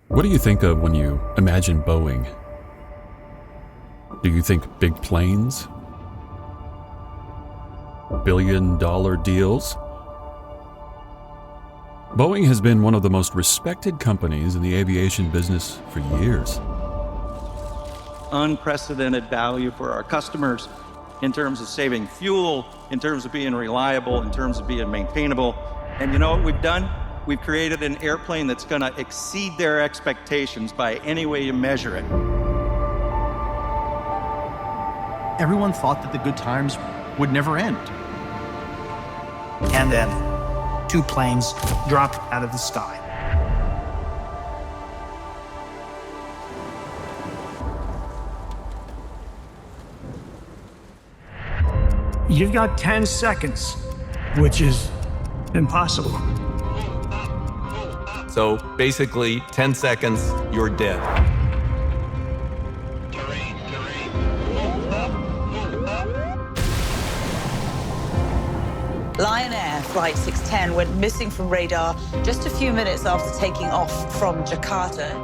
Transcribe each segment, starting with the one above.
What do you think of when you imagine Boeing? Do you think big planes? Billion-dollar deals? Boeing has been one of the most respected companies in the aviation business for years. Unprecedented value for our customers in terms of saving fuel, in terms of being reliable, in terms of being maintainable. And you know what we've done? We've created an airplane that's going to exceed their expectations by any way you measure it. Everyone thought that the good times would never end. And then 2 planes dropped out of the sky. You've got 10 seconds, which is impossible. So basically, 10 seconds, you're dead. Lion Air Flight 610 went missing from radar just a few minutes after taking off from Jakarta.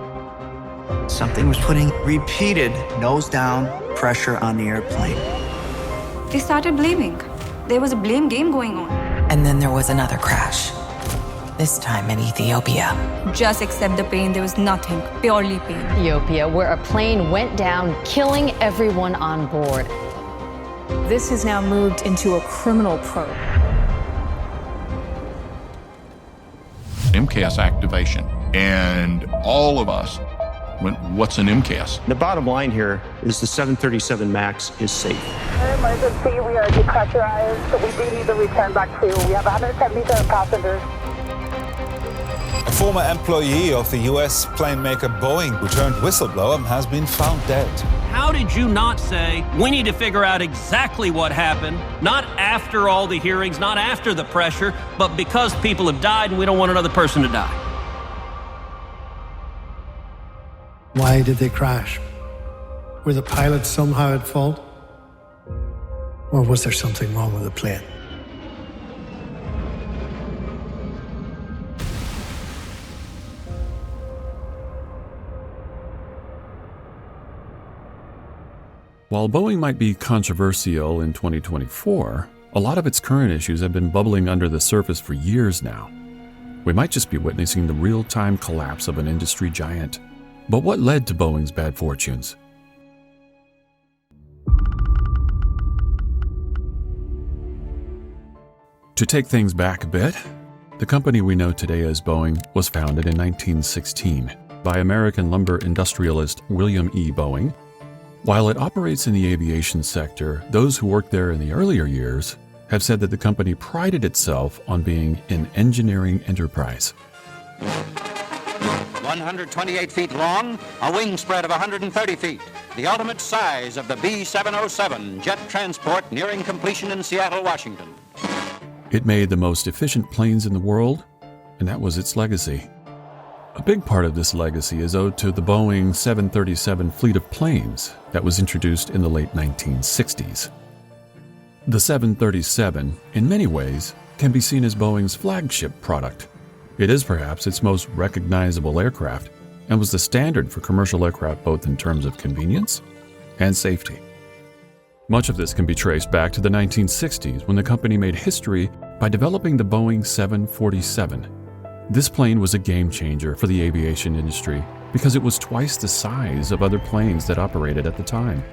Something was putting repeated nose-down pressure on the airplane. They started blaming. There was a blame game going on. And then there was another crash. This time in Ethiopia. Just accept the pain. There was nothing. Purely pain. Ethiopia, where a plane went down, killing everyone on board. This has now moved into a criminal probe. MCAS activation. And all of us went, what's an MCAS? The bottom line here is the 737 MAX is safe. Emergency, we are depressurized, so we do need to return back to. We have 177 passengers. A former employee of the US plane maker Boeing, who turned whistleblower, has been found dead. How did you not say, we need to figure out exactly what happened, not after all the hearings, not after the pressure, but because people have died and we don't want another person to die? Why did they crash? Were the pilots somehow at fault? Or was there something wrong with the plane? While Boeing might be controversial in 2024, a lot of its current issues have been bubbling under the surface for years now. We might just be witnessing the real-time collapse of an industry giant. But what led to Boeing's bad fortunes? To take things back a bit, the company we know today as Boeing was founded in 1916 by American lumber industrialist William E. Boeing. While it operates in the aviation sector, those who worked there in the earlier years have said that the company prided itself on being an engineering enterprise. 128 feet long, a wingspread of 130 feet, the ultimate size of the B-707 jet transport nearing completion in Seattle, Washington. It made the most efficient planes in the world, and that was its legacy. A big part of this legacy is owed to the Boeing 737 fleet of planes that was introduced in the late 1960s. The 737, in many ways, can be seen as Boeing's flagship product. It is perhaps its most recognizable aircraft and was the standard for commercial aircraft both in terms of convenience and safety. Much of this can be traced back to the 1960s when the company made history by developing the Boeing 747. This plane was a game changer for the aviation industry because it was twice the size of other planes that operated at the time.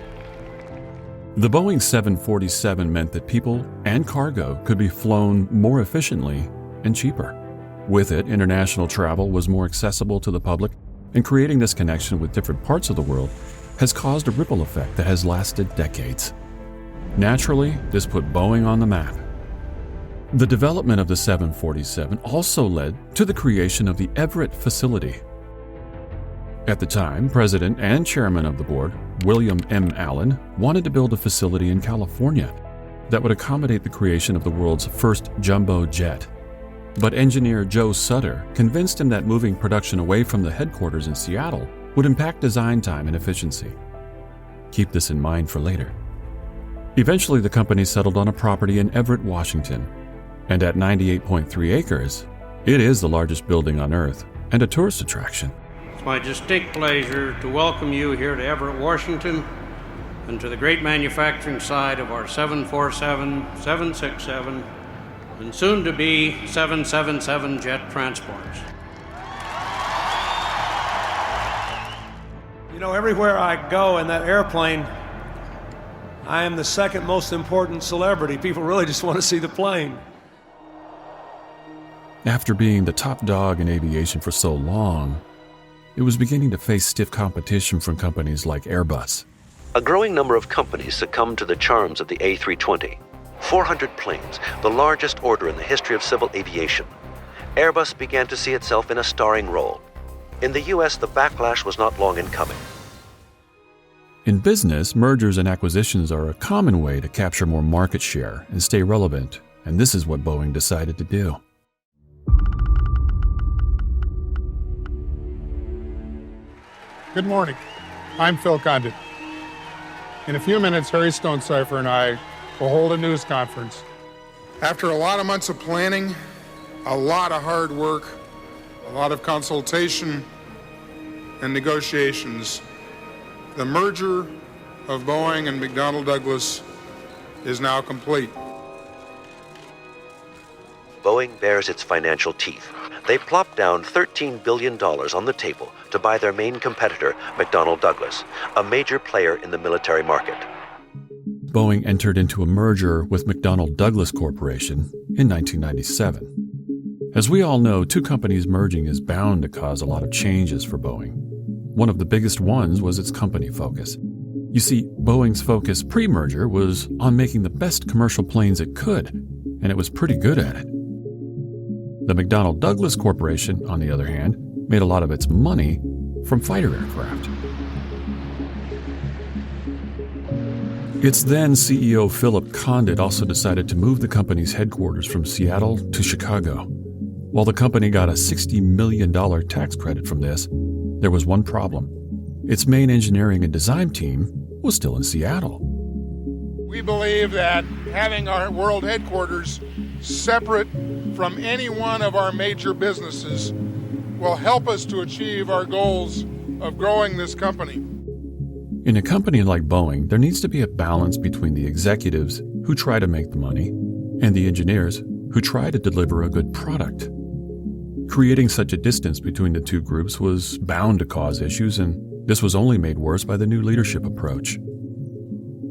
The Boeing 747 meant that people and cargo could be flown more efficiently and cheaper. With it, international travel was more accessible to the public, and creating this connection with different parts of the world has caused a ripple effect that has lasted decades. Naturally, this put Boeing on the map. The development of the 747 also led to the creation of the Everett facility. At the time, president and chairman of the board, William M. Allen, wanted to build a facility in California that would accommodate the creation of the world's first jumbo jet. But engineer Joe Sutter convinced him that moving production away from the headquarters in Seattle would impact design time and efficiency. Keep this in mind for later. Eventually, the company settled on a property in Everett, Washington, and at 98.3 acres, it is the largest building on Earth and a tourist attraction. my distinct pleasure to welcome you here to Everett, Washington, and to the great manufacturing side of our 747, 767, and soon to be 777 jet transports. You know, everywhere I go in that airplane, I am the second most important celebrity. People really just want to see the plane. After being the top dog in aviation for so long, it was beginning to face stiff competition from companies like Airbus. A growing number of companies succumbed to the charms of the A320. 400 planes, the largest order in the history of civil aviation. Airbus began to see itself in a starring role. In the US, the backlash was not long in coming. In business, mergers and acquisitions are a common way to capture more market share and stay relevant, and this is what Boeing decided to do. Good morning. I'm Phil Condit. In a few minutes, Harry Stonecipher and I will hold a news conference. After a lot of months of planning, a lot of hard work, a lot of consultation and negotiations, the merger of Boeing and McDonnell Douglas is now complete. Boeing bears its financial teeth. They plopped down $13 billion on the table to buy their main competitor, McDonnell Douglas, a major player in the military market. Boeing entered into a merger with McDonnell Douglas Corporation in 1997. As we all know, two companies merging is bound to cause a lot of changes for Boeing. One of the biggest ones was its company focus. You see, Boeing's focus pre-merger was on making the best commercial planes it could, and it was pretty good at it. The McDonnell Douglas Corporation, on the other hand, made a lot of its money from fighter aircraft. Its then CEO Philip Condit also decided to move the company's headquarters from Seattle to Chicago. While the company got a $60 million tax credit from this, there was one problem. Its main engineering and design team was still in Seattle. We believe that having our world headquarters separate from any one of our major businesses will help us to achieve our goals of growing this company. In a company like Boeing, there needs to be a balance between the executives who try to make the money and the engineers who try to deliver a good product. Creating such a distance between the two groups was bound to cause issues, and this was only made worse by the new leadership approach.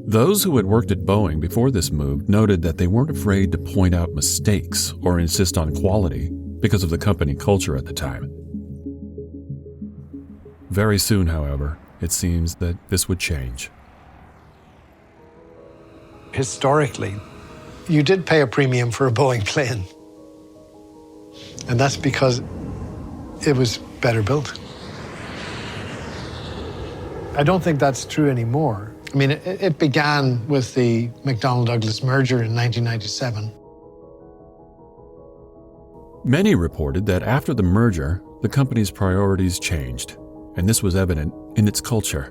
Those who had worked at Boeing before this move noted that they weren't afraid to point out mistakes or insist on quality because of the company culture at the time. Very soon, however, it seems that this would change. Historically, you did pay a premium for a Boeing plane. And that's because it was better built. I don't think that's true anymore. I mean, it began with the McDonnell-Douglas merger in 1997. Many reported that after the merger, the company's priorities changed, and this was evident in its culture.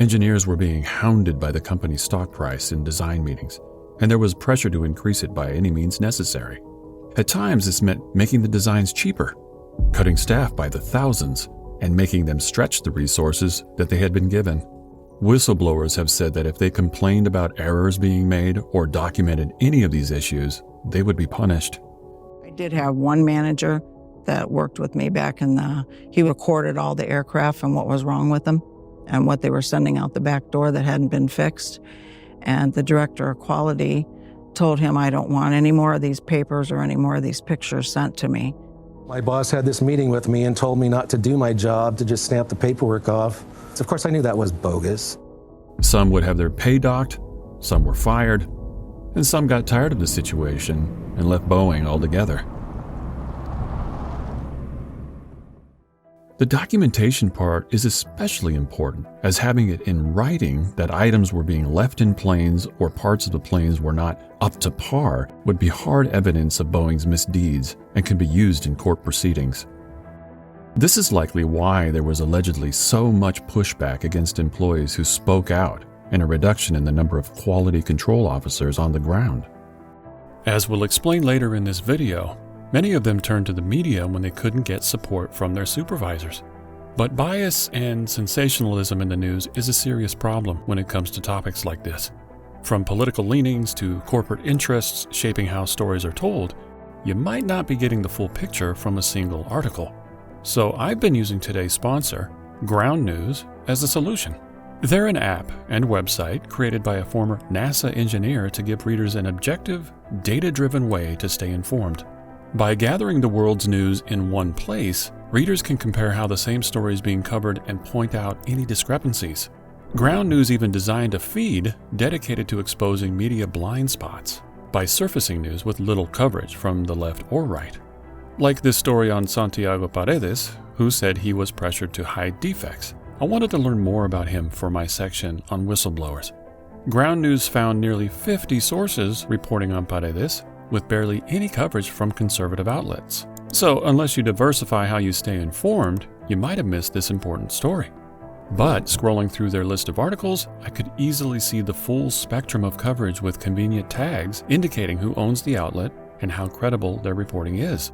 Engineers were being hounded by the company's stock price in design meetings, and there was pressure to increase it by any means necessary. At times, this meant making the designs cheaper, cutting staff by the thousands, and making them stretch the resources that they had been given. Whistleblowers have said that if they complained about errors being made or documented any of these issues, they would be punished. I did have one manager that worked with me back he recorded all the aircraft and what was wrong with them and what they were sending out the back door that hadn't been fixed. And the director of quality told him, I don't want any more of these papers or any more of these pictures sent to me. My boss had this meeting with me and told me not to do my job, to just stamp the paperwork off. Of course, I knew that was bogus. Some would have their pay docked, some were fired, and some got tired of the situation and left Boeing altogether. The documentation part is especially important, as having it in writing that items were being left in planes or parts of the planes were not up to par would be hard evidence of Boeing's misdeeds and can be used in court proceedings. This is likely why there was allegedly so much pushback against employees who spoke out and a reduction in the number of quality control officers on the ground. As we'll explain later in this video, many of them turned to the media when they couldn't get support from their supervisors. But bias and sensationalism in the news is a serious problem when it comes to topics like this. From political leanings to corporate interests shaping how stories are told, you might not be getting the full picture from a single article. So I've been using today's sponsor, Ground News, as a solution. They're an app and website created by a former NASA engineer to give readers an objective, data-driven way to stay informed. By gathering the world's news in one place, readers can compare how the same story is being covered and point out any discrepancies. Ground News even designed a feed dedicated to exposing media blind spots by surfacing news with little coverage from the left or right. Like this story on Santiago Paredes, who said he was pressured to hide defects. I wanted to learn more about him for my section on whistleblowers. Ground News found nearly 50 sources reporting on Paredes, with barely any coverage from conservative outlets. So unless you diversify how you stay informed, you might have missed this important story. But scrolling through their list of articles, I could easily see the full spectrum of coverage with convenient tags indicating who owns the outlet and how credible their reporting is.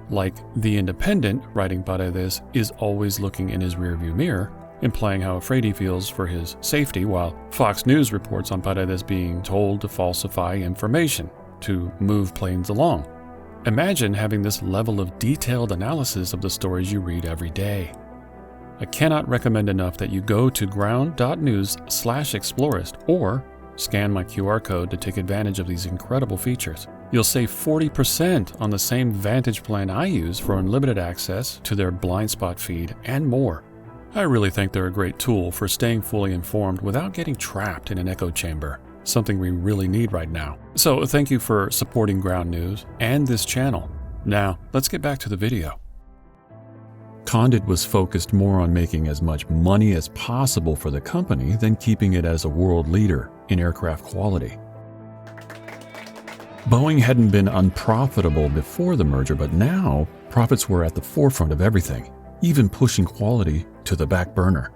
Like The Independent writing Paredes is always looking in his rearview mirror, implying how afraid he feels for his safety, while Fox News reports on Paredes being told to falsify information to move planes along. Imagine having this level of detailed analysis of the stories you read every day. I cannot recommend enough that you go to ground.news/explorist or scan my QR code to take advantage of these incredible features. You'll save 40% on the same Vantage plan I use for unlimited access to their blind spot feed and more. I really think they're a great tool for staying fully informed without getting trapped in an echo chamber, something we really need right now. So thank you for supporting Ground News and this channel. Now, let's get back to the video. Condit was focused more on making as much money as possible for the company than keeping it as a world leader in aircraft quality. Boeing hadn't been unprofitable before the merger, but now profits were at the forefront of everything, even pushing quality to the back burner.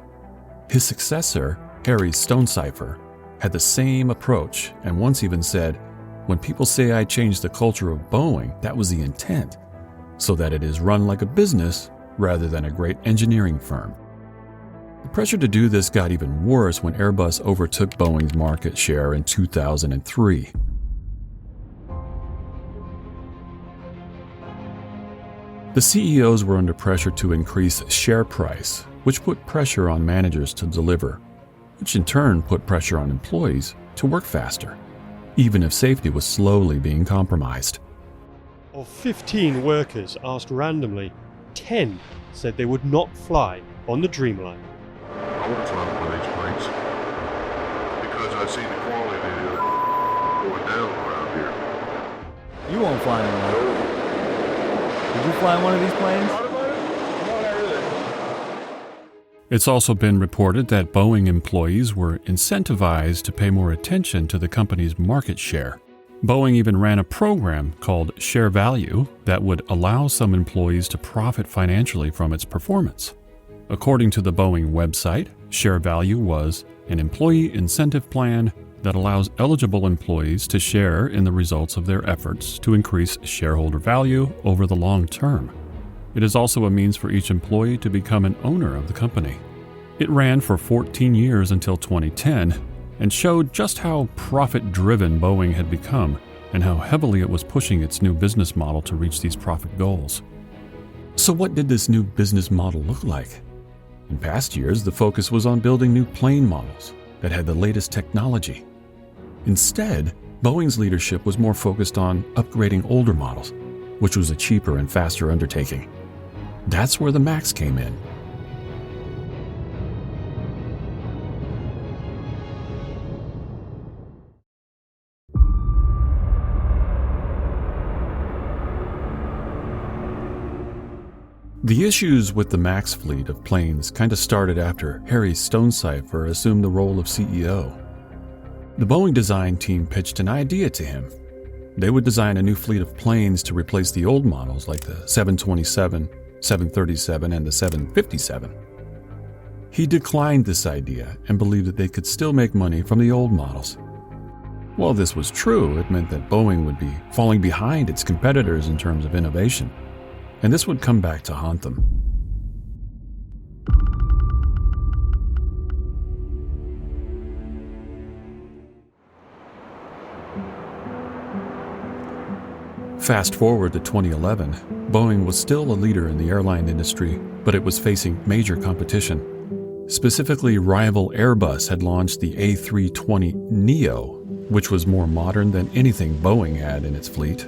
His successor, Harry Stonecipher, had the same approach and once even said, "When people say I changed the culture of Boeing, that was the intent, so that it is run like a business rather than a great engineering firm." The pressure to do this got even worse when Airbus overtook Boeing's market share in 2003. The CEOs were under pressure to increase share price, which put pressure on managers to deliver, which in turn put pressure on employees to work faster, even if safety was slowly being compromised. Of 15 workers asked randomly, 10 said they would not fly on the Dreamliner. I won't fly one of these planes because I see the quality going down around here. You won't fly in one. Did you fly one of these planes? It's also been reported that Boeing employees were incentivized to pay more attention to the company's market share. Boeing even ran a program called Share Value that would allow some employees to profit financially from its performance. According to the Boeing website, Share Value was an employee incentive plan that allows eligible employees to share in the results of their efforts to increase shareholder value over the long term. It is also a means for each employee to become an owner of the company. It ran for 14 years until 2010 and showed just how profit-driven Boeing had become and how heavily it was pushing its new business model to reach these profit goals. So what did this new business model look like? In past years, the focus was on building new plane models that had the latest technology. Instead, Boeing's leadership was more focused on upgrading older models, which was a cheaper and faster undertaking. That's where the MAX came in. The issues with the MAX fleet of planes kind of started after Harry Stonecipher assumed the role of CEO. The Boeing design team pitched an idea to him. They would design a new fleet of planes to replace the old models like the 727, 737, and the 757. He declined this idea and believed that they could still make money from the old models. While this was true, it meant that Boeing would be falling behind its competitors in terms of innovation, and this would come back to haunt them. Fast forward to 2011, Boeing was still a leader in the airline industry, but it was facing major competition. Specifically, rival Airbus had launched the A320neo, which was more modern than anything Boeing had in its fleet.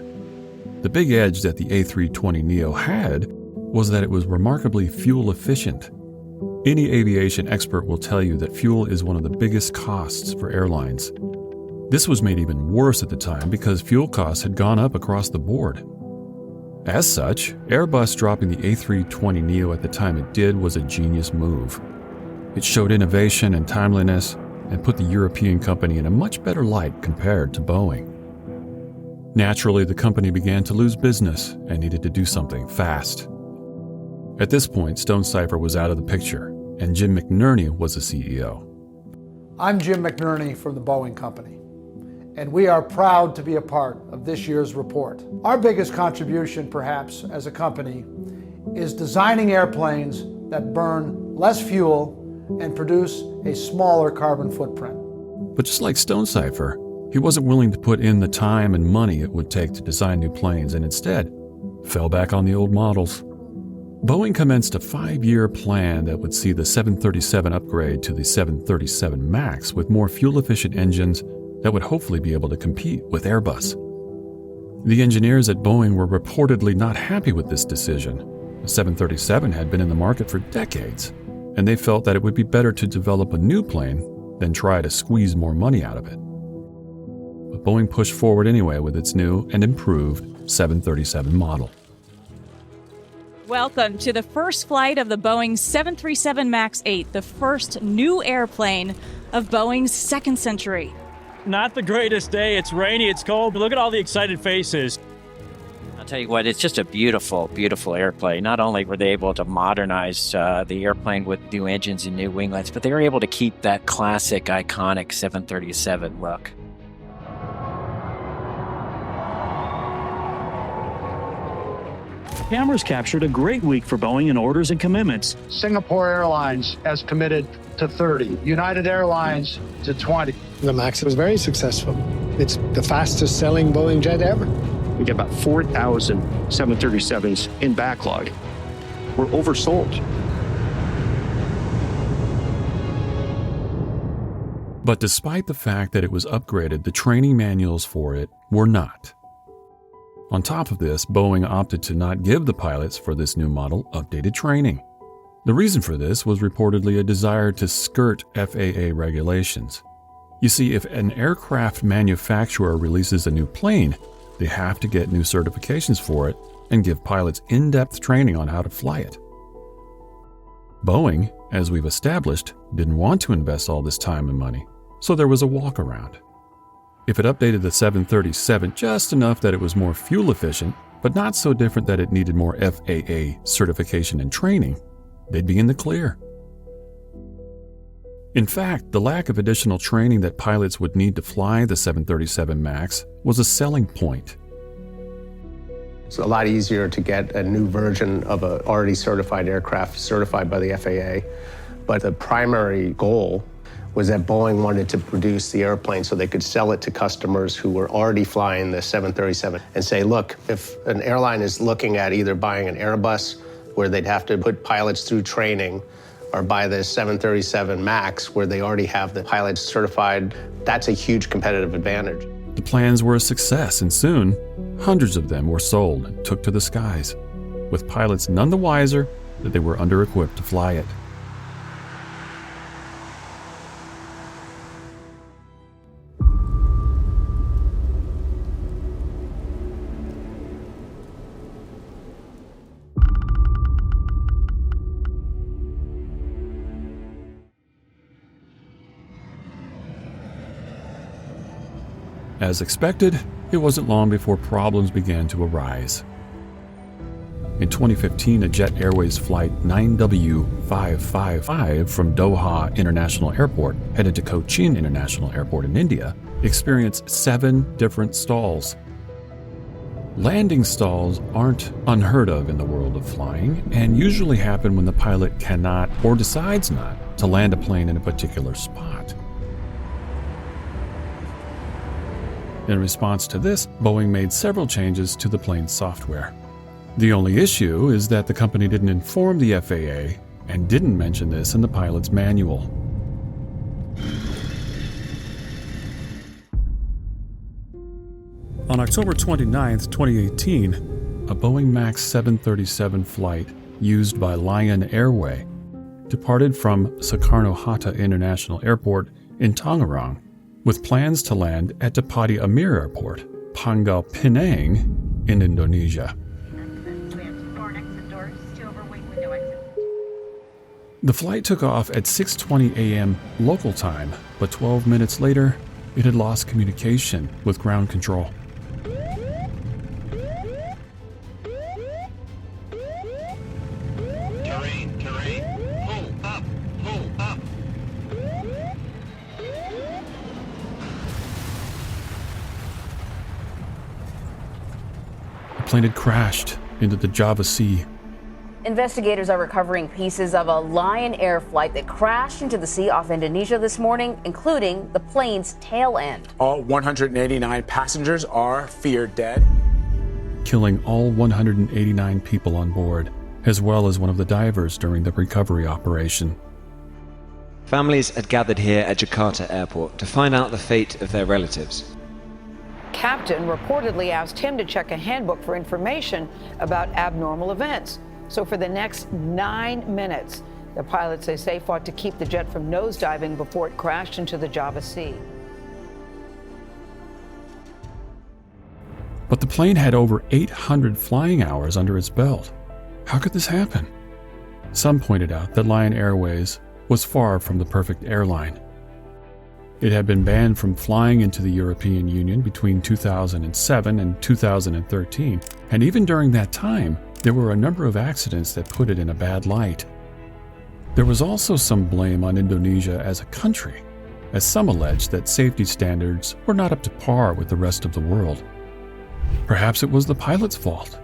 The big edge that the A320neo had was that it was remarkably fuel efficient. Any aviation expert will tell you that fuel is one of the biggest costs for airlines. This was made even worse at the time because fuel costs had gone up across the board. As such, Airbus dropping the A320neo at the time it did was a genius move. It showed innovation and timeliness and put the European company in a much better light compared to Boeing. Naturally, the company began to lose business and needed to do something fast. At this point, Stonecipher was out of the picture, and Jim McNerney was the CEO. I'm Jim McNerney from the Boeing Company, and we are proud to be a part of this year's report. Our biggest contribution, perhaps, as a company, is designing airplanes that burn less fuel and produce a smaller carbon footprint. But just like Stonecipher, he wasn't willing to put in the time and money it would take to design new planes and instead fell back on the old models. Boeing commenced a 5-year plan that would see the 737 upgrade to the 737 MAX with more fuel-efficient engines that would hopefully be able to compete with Airbus. The engineers at Boeing were reportedly not happy with this decision. The 737 had been in the market for decades, and they felt that it would be better to develop a new plane than try to squeeze more money out of it. But Boeing pushed forward anyway with its new and improved 737 model. Welcome to the first flight of the Boeing 737 MAX 8, the first new airplane of Boeing's second century. Not the greatest day. It's rainy, it's cold, but look at all the excited faces. I'll tell you what, it's just a beautiful, beautiful airplane. Not only were they able to modernize the airplane with new engines and new winglets, but they were able to keep that classic, iconic 737 look. Cameras captured a great week for Boeing in orders and commitments. Singapore Airlines has committed to 30, United Airlines to 20. The MAX was very successful. It's the fastest selling Boeing jet ever. We get about 4,000 737s in backlog. We're oversold. But despite the fact that it was upgraded, the training manuals for it were not. On top of this, Boeing opted to not give the pilots for this new model updated training. The reason for this was reportedly a desire to skirt FAA regulations. You see, if an aircraft manufacturer releases a new plane, they have to get new certifications for it and give pilots in-depth training on how to fly it. Boeing, as we've established, didn't want to invest all this time and money, so there was a walkaround. If it updated the 737 just enough that it was more fuel efficient, but not so different that it needed more FAA certification and training, they'd be in the clear. In fact, the lack of additional training that pilots would need to fly the 737 MAX was a selling point. It's a lot easier to get a new version of an already certified aircraft certified by the FAA, but the primary goal was that Boeing wanted to produce the airplane so they could sell it to customers who were already flying the 737 and say, look, if an airline is looking at either buying an Airbus where they'd have to put pilots through training or buy the 737 MAX where they already have the pilots certified, that's a huge competitive advantage. The plans were a success, and soon, hundreds of them were sold and took to the skies, with pilots none the wiser that they were under-equipped to fly it. As expected, it wasn't long before problems began to arise. In 2015, a Jet Airways flight 9W555 from Doha International Airport headed to Cochin International Airport in India experienced 7 different stalls. Landing stalls aren't unheard of in the world of flying and usually happen when the pilot cannot or decides not to land a plane in a particular spot. In response to this, Boeing made several changes to the plane's software. The only issue is that the company didn't inform the FAA and didn't mention this in the pilot's manual. On October 29, 2018, a Boeing MAX 737 flight used by Lion Airway departed from Soekarno-Hatta International Airport in Tangerang with plans to land at Depati Amir Airport, Pangkal Pinang, in Indonesia. The flight took off at 6:20 a.m. local time, but 12 minutes later, it had lost communication with ground control. The plane had crashed into the Java Sea. Investigators are recovering pieces of a Lion Air flight that crashed into the sea off Indonesia this morning, including the plane's tail end. All 189 passengers are feared dead, killing all 189 people on board, as well as one of the divers during the recovery operation. Families had gathered here at Jakarta Airport to find out the fate of their relatives. Captain reportedly asked him to check a handbook for information about abnormal events. So for the next 9 minutes, the pilots, they say, fought to keep the jet from nosediving before it crashed into the Java Sea. But the plane had over 800 flying hours under its belt. How could this happen? Some pointed out that Lion Airways was far from the perfect airline. It had been banned from flying into the European Union between 2007 and 2013, and even during that time, there were a number of accidents that put it in a bad light. There was also some blame on Indonesia as a country, as some alleged that safety standards were not up to par with the rest of the world. Perhaps it was the pilot's fault.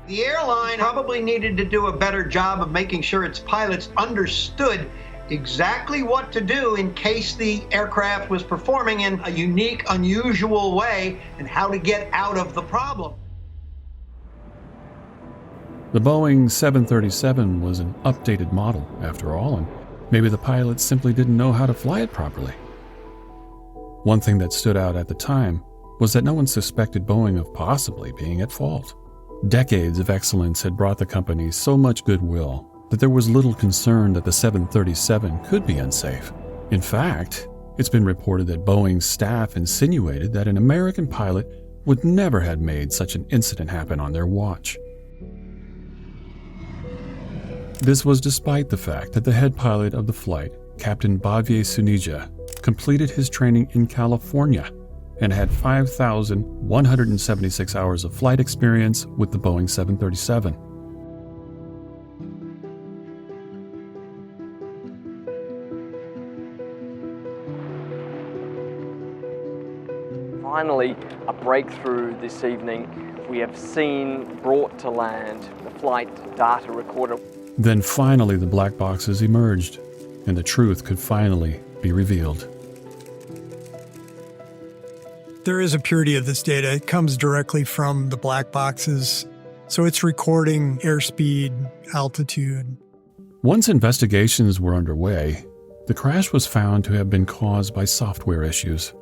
The airline probably needed to do a better job of making sure its pilots understood exactly what to do in case the aircraft was performing in a unique, unusual way and how to get out of the problem. The Boeing 737 was an updated model, after all, and maybe the pilots simply didn't know how to fly it properly. One thing that stood out at the time was that no one suspected Boeing of possibly being at fault. Decades of excellence had brought the company so much goodwill that there was little concern that the 737 could be unsafe. In fact, it's been reported that Boeing's staff insinuated that an American pilot would never have made such an incident happen on their watch. This was despite the fact that the head pilot of the flight, Captain Bavye Sunija, completed his training in California and had 5,176 hours of flight experience with the Boeing 737. Finally, a breakthrough this evening. We have seen brought to land the flight data recorder. Then finally the black boxes emerged, and the truth could finally be revealed. There is a purity of this data. It comes directly from the black boxes, so it's recording airspeed, altitude. Once investigations were underway, the crash was found to have been caused by software issues.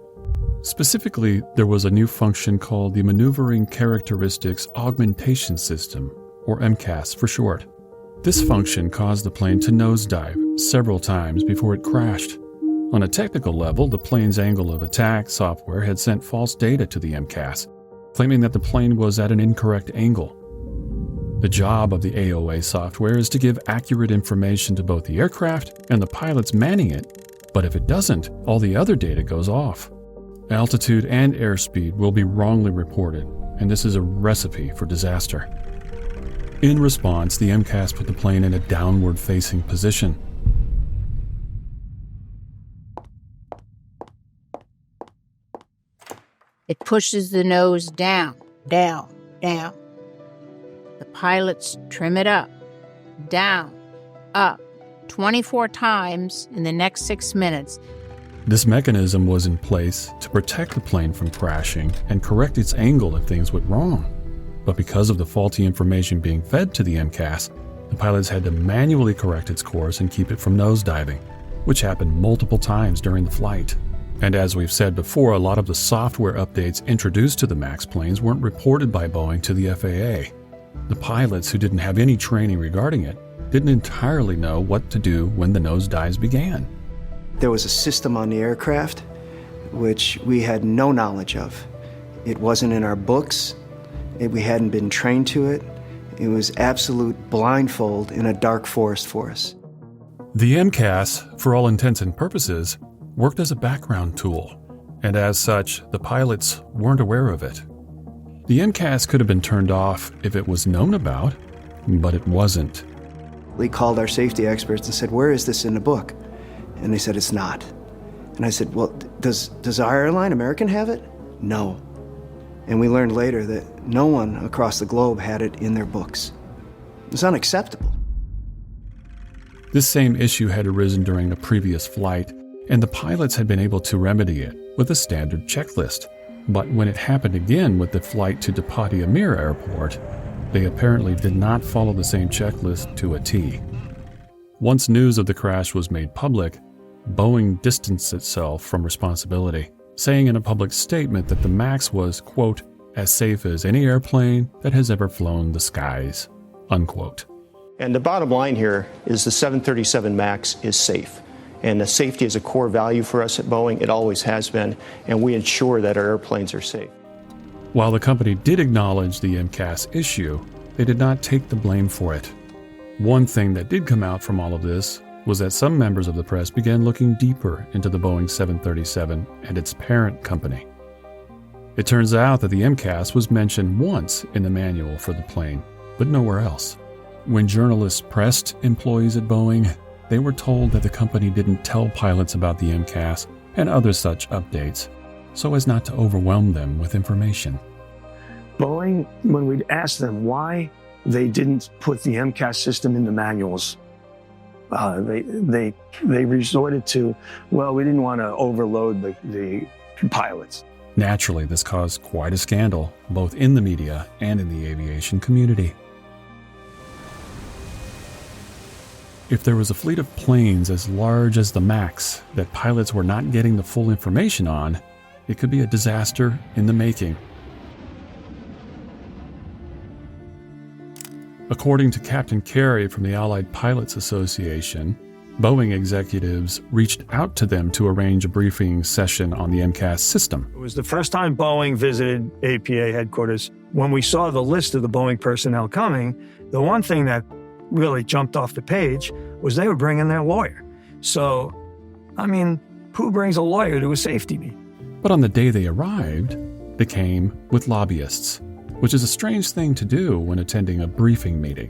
Specifically, there was a new function called the Maneuvering Characteristics Augmentation System, or MCAS for short. This function caused the plane to nosedive several times before it crashed. On a technical level, the plane's angle of attack software had sent false data to the MCAS, claiming that the plane was at an incorrect angle. The job of the AOA software is to give accurate information to both the aircraft and the pilots manning it, but if it doesn't, all the other data goes off. Altitude and airspeed will be wrongly reported, and this is a recipe for disaster. In response, the MCAS put the plane in a downward-facing position. It pushes the nose down, down, down. The pilots trim it up, down, up, 24 times in the next 6 minutes. This mechanism was in place to protect the plane from crashing and correct its angle if things went wrong. But because of the faulty information being fed to the MCAS, the pilots had to manually correct its course and keep it from nosediving, which happened multiple times during the flight. And as we've said before, a lot of the software updates introduced to the MAX planes weren't reported by Boeing to the FAA. The pilots, who didn't have any training regarding it, didn't entirely know what to do when the nosedives began. There was a system on the aircraft which we had no knowledge of. It wasn't in our books. We hadn't been trained to it. It was absolute blindfold in a dark forest for us. The MCAS, for all intents and purposes, worked as a background tool, and as such, the pilots weren't aware of it. The MCAS could have been turned off if it was known about, but it wasn't. We called our safety experts and said, "Where is this in the book?" And they said, "It's not." And I said, "Well, does our airline, American, have it?" "No." And we learned later that no one across the globe had it in their books. It's unacceptable. This same issue had arisen during a previous flight, and the pilots had been able to remedy it with a standard checklist. But when it happened again with the flight to Dapati Amir Airport, they apparently did not follow the same checklist to a T. Once news of the crash was made public, Boeing distanced itself from responsibility, saying in a public statement that the MAX was, quote, as safe as any airplane that has ever flown the skies, unquote. And the bottom line here is the 737 MAX is safe. And the safety is a core value for us at Boeing. It always has been, and we ensure that our airplanes are safe. While the company did acknowledge the MCAS issue, they did not take the blame for it. One thing that did come out from all of this was that some members of the press began looking deeper into the Boeing 737 and its parent company. It turns out that the MCAS was mentioned once in the manual for the plane, but nowhere else. When journalists pressed employees at Boeing, they were told that the company didn't tell pilots about the MCAS and other such updates, so as not to overwhelm them with information. Boeing, when we'd ask them why they didn't put the MCAS system in the manuals, they resorted to, well, we didn't want to overload the pilots. Naturally, this caused quite a scandal, both in the media and in the aviation community. If there was a fleet of planes as large as the MAX that pilots were not getting the full information on, it could be a disaster in the making. According to Captain Carey from the Allied Pilots Association, Boeing executives reached out to them to arrange a briefing session on the MCAS system. It was the first time Boeing visited APA headquarters. When we saw the list of the Boeing personnel coming, the one thing that really jumped off the page was they were bringing their lawyer. So, I mean, who brings a lawyer to a safety meeting? But on the day they arrived, they came with lobbyists, which is a strange thing to do when attending a briefing meeting.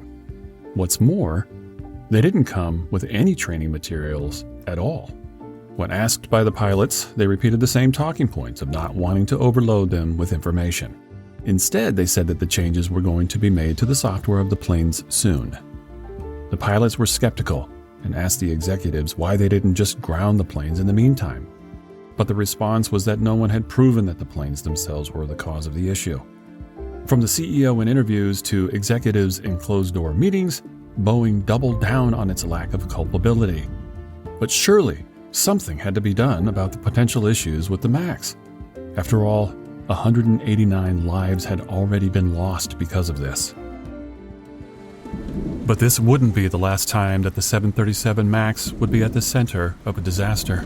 What's more, they didn't come with any training materials at all. When asked by the pilots, they repeated the same talking points of not wanting to overload them with information. Instead, they said that the changes were going to be made to the software of the planes soon. The pilots were skeptical and asked the executives why they didn't just ground the planes in the meantime. But the response was that no one had proven that the planes themselves were the cause of the issue. From the CEO in interviews to executives in closed-door meetings, Boeing doubled down on its lack of culpability. But surely, something had to be done about the potential issues with the MAX. After all, 189 lives had already been lost because of this. But this wouldn't be the last time that the 737 MAX would be at the center of a disaster.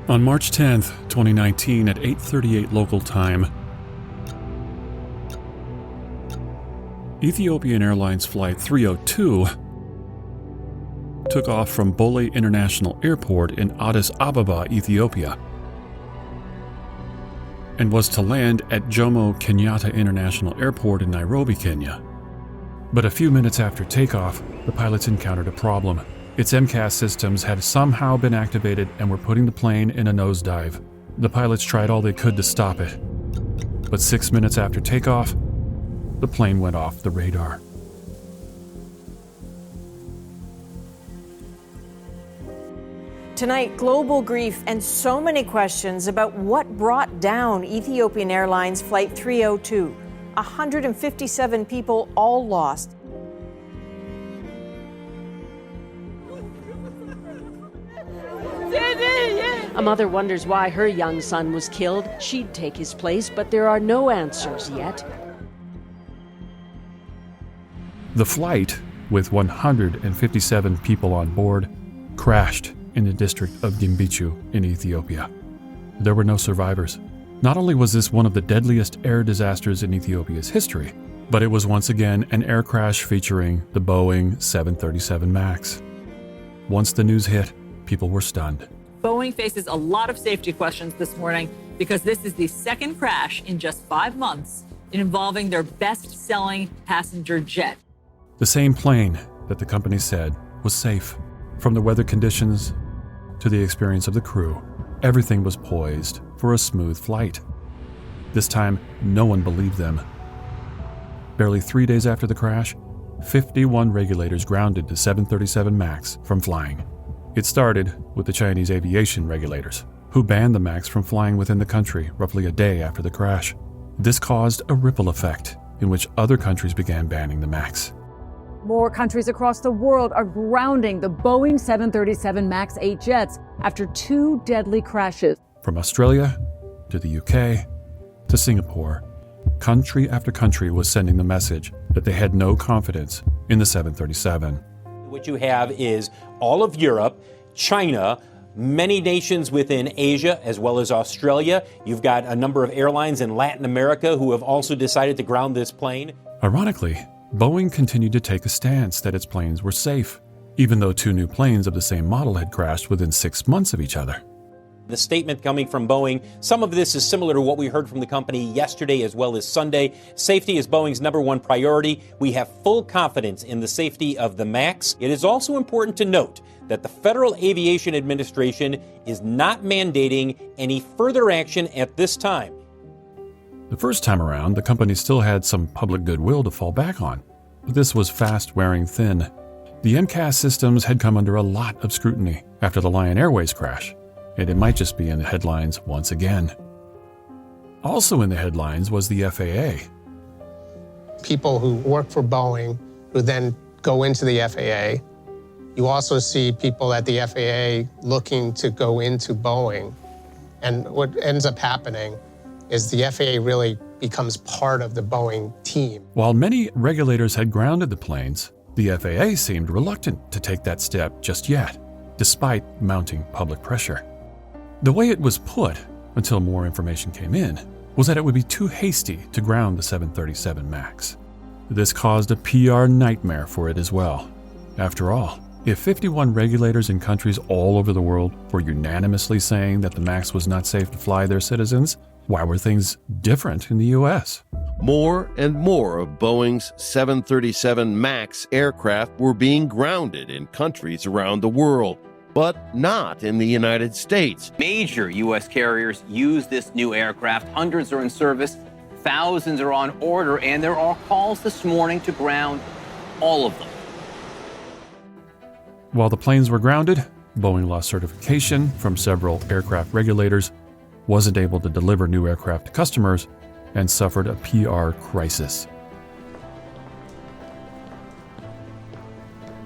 On March 10th, 2019 at 8:38 local time, Ethiopian Airlines Flight 302 took off from Bole International Airport in Addis Ababa, Ethiopia, and was to land at Jomo Kenyatta International Airport in Nairobi, Kenya. But a few minutes after takeoff, the pilots encountered a problem. Its MCAS systems had somehow been activated and were putting the plane in a nosedive. The pilots tried all they could to stop it. But 6 minutes after takeoff, the plane went off the radar. Tonight, global grief and so many questions about what brought down Ethiopian Airlines Flight 302. 157 people all lost. A mother wonders why her young son was killed. She'd take his place, but there are no answers yet. The flight, with 157 people on board, crashed in the district of Gimbichu in Ethiopia. There were no survivors. Not only was this one of the deadliest air disasters in Ethiopia's history, but it was once again an air crash featuring the Boeing 737 MAX. Once the news hit, people were stunned. Boeing faces a lot of safety questions this morning because this is the second crash in just 5 months involving their best-selling passenger jet. The same plane that the company said was safe. From the weather conditions to the experience of the crew, everything was poised for a smooth flight. This time, no one believed them. Barely 3 days after the crash, 51 regulators grounded the 737 MAX from flying. It started with the Chinese aviation regulators, who banned the MAX from flying within the country roughly a day after the crash. This caused a ripple effect in which other countries began banning the MAX. More countries across the world are grounding the Boeing 737 MAX 8 jets after 2 deadly crashes. From Australia to the UK to Singapore, country after country was sending the message that they had no confidence in the 737. What you have is all of Europe, China, many nations within Asia, as well as Australia. You've got a number of airlines in Latin America who have also decided to ground this plane. Ironically, Boeing continued to take a stance that its planes were safe, even though 2 new planes of the same model had crashed within 6 months of each other. The statement coming from Boeing, some of this is similar to what we heard from the company yesterday as well as Sunday. Safety is Boeing's #1 priority. We have full confidence in the safety of the MAX. It is also important to note that the Federal Aviation Administration is not mandating any further action at this time. The first time around, the company still had some public goodwill to fall back on, but this was fast wearing thin. The MCAS systems had come under a lot of scrutiny after the Lion Airways crash, and it might just be in the headlines once again. Also in the headlines was the FAA. People who work for Boeing who then go into the FAA. You also see people at the FAA looking to go into Boeing. And what ends up happening is the FAA really becomes part of the Boeing team. While many regulators had grounded the planes, the FAA seemed reluctant to take that step just yet, despite mounting public pressure. The way it was put, until more information came in, was that it would be too hasty to ground the 737 MAX. This caused a PR nightmare for it as well. After all, if 51 regulators in countries all over the world were unanimously saying that the MAX was not safe to fly their citizens, why were things different in the U.S.? More and more of Boeing's 737 MAX aircraft were being grounded in countries around the world, but not in the United States. Major U.S. carriers use this new aircraft. Hundreds are in service, thousands are on order, and there are calls this morning to ground all of them. While the planes were grounded, Boeing lost certification from several aircraft regulators, wasn't able to deliver new aircraft to customers, and suffered a PR crisis.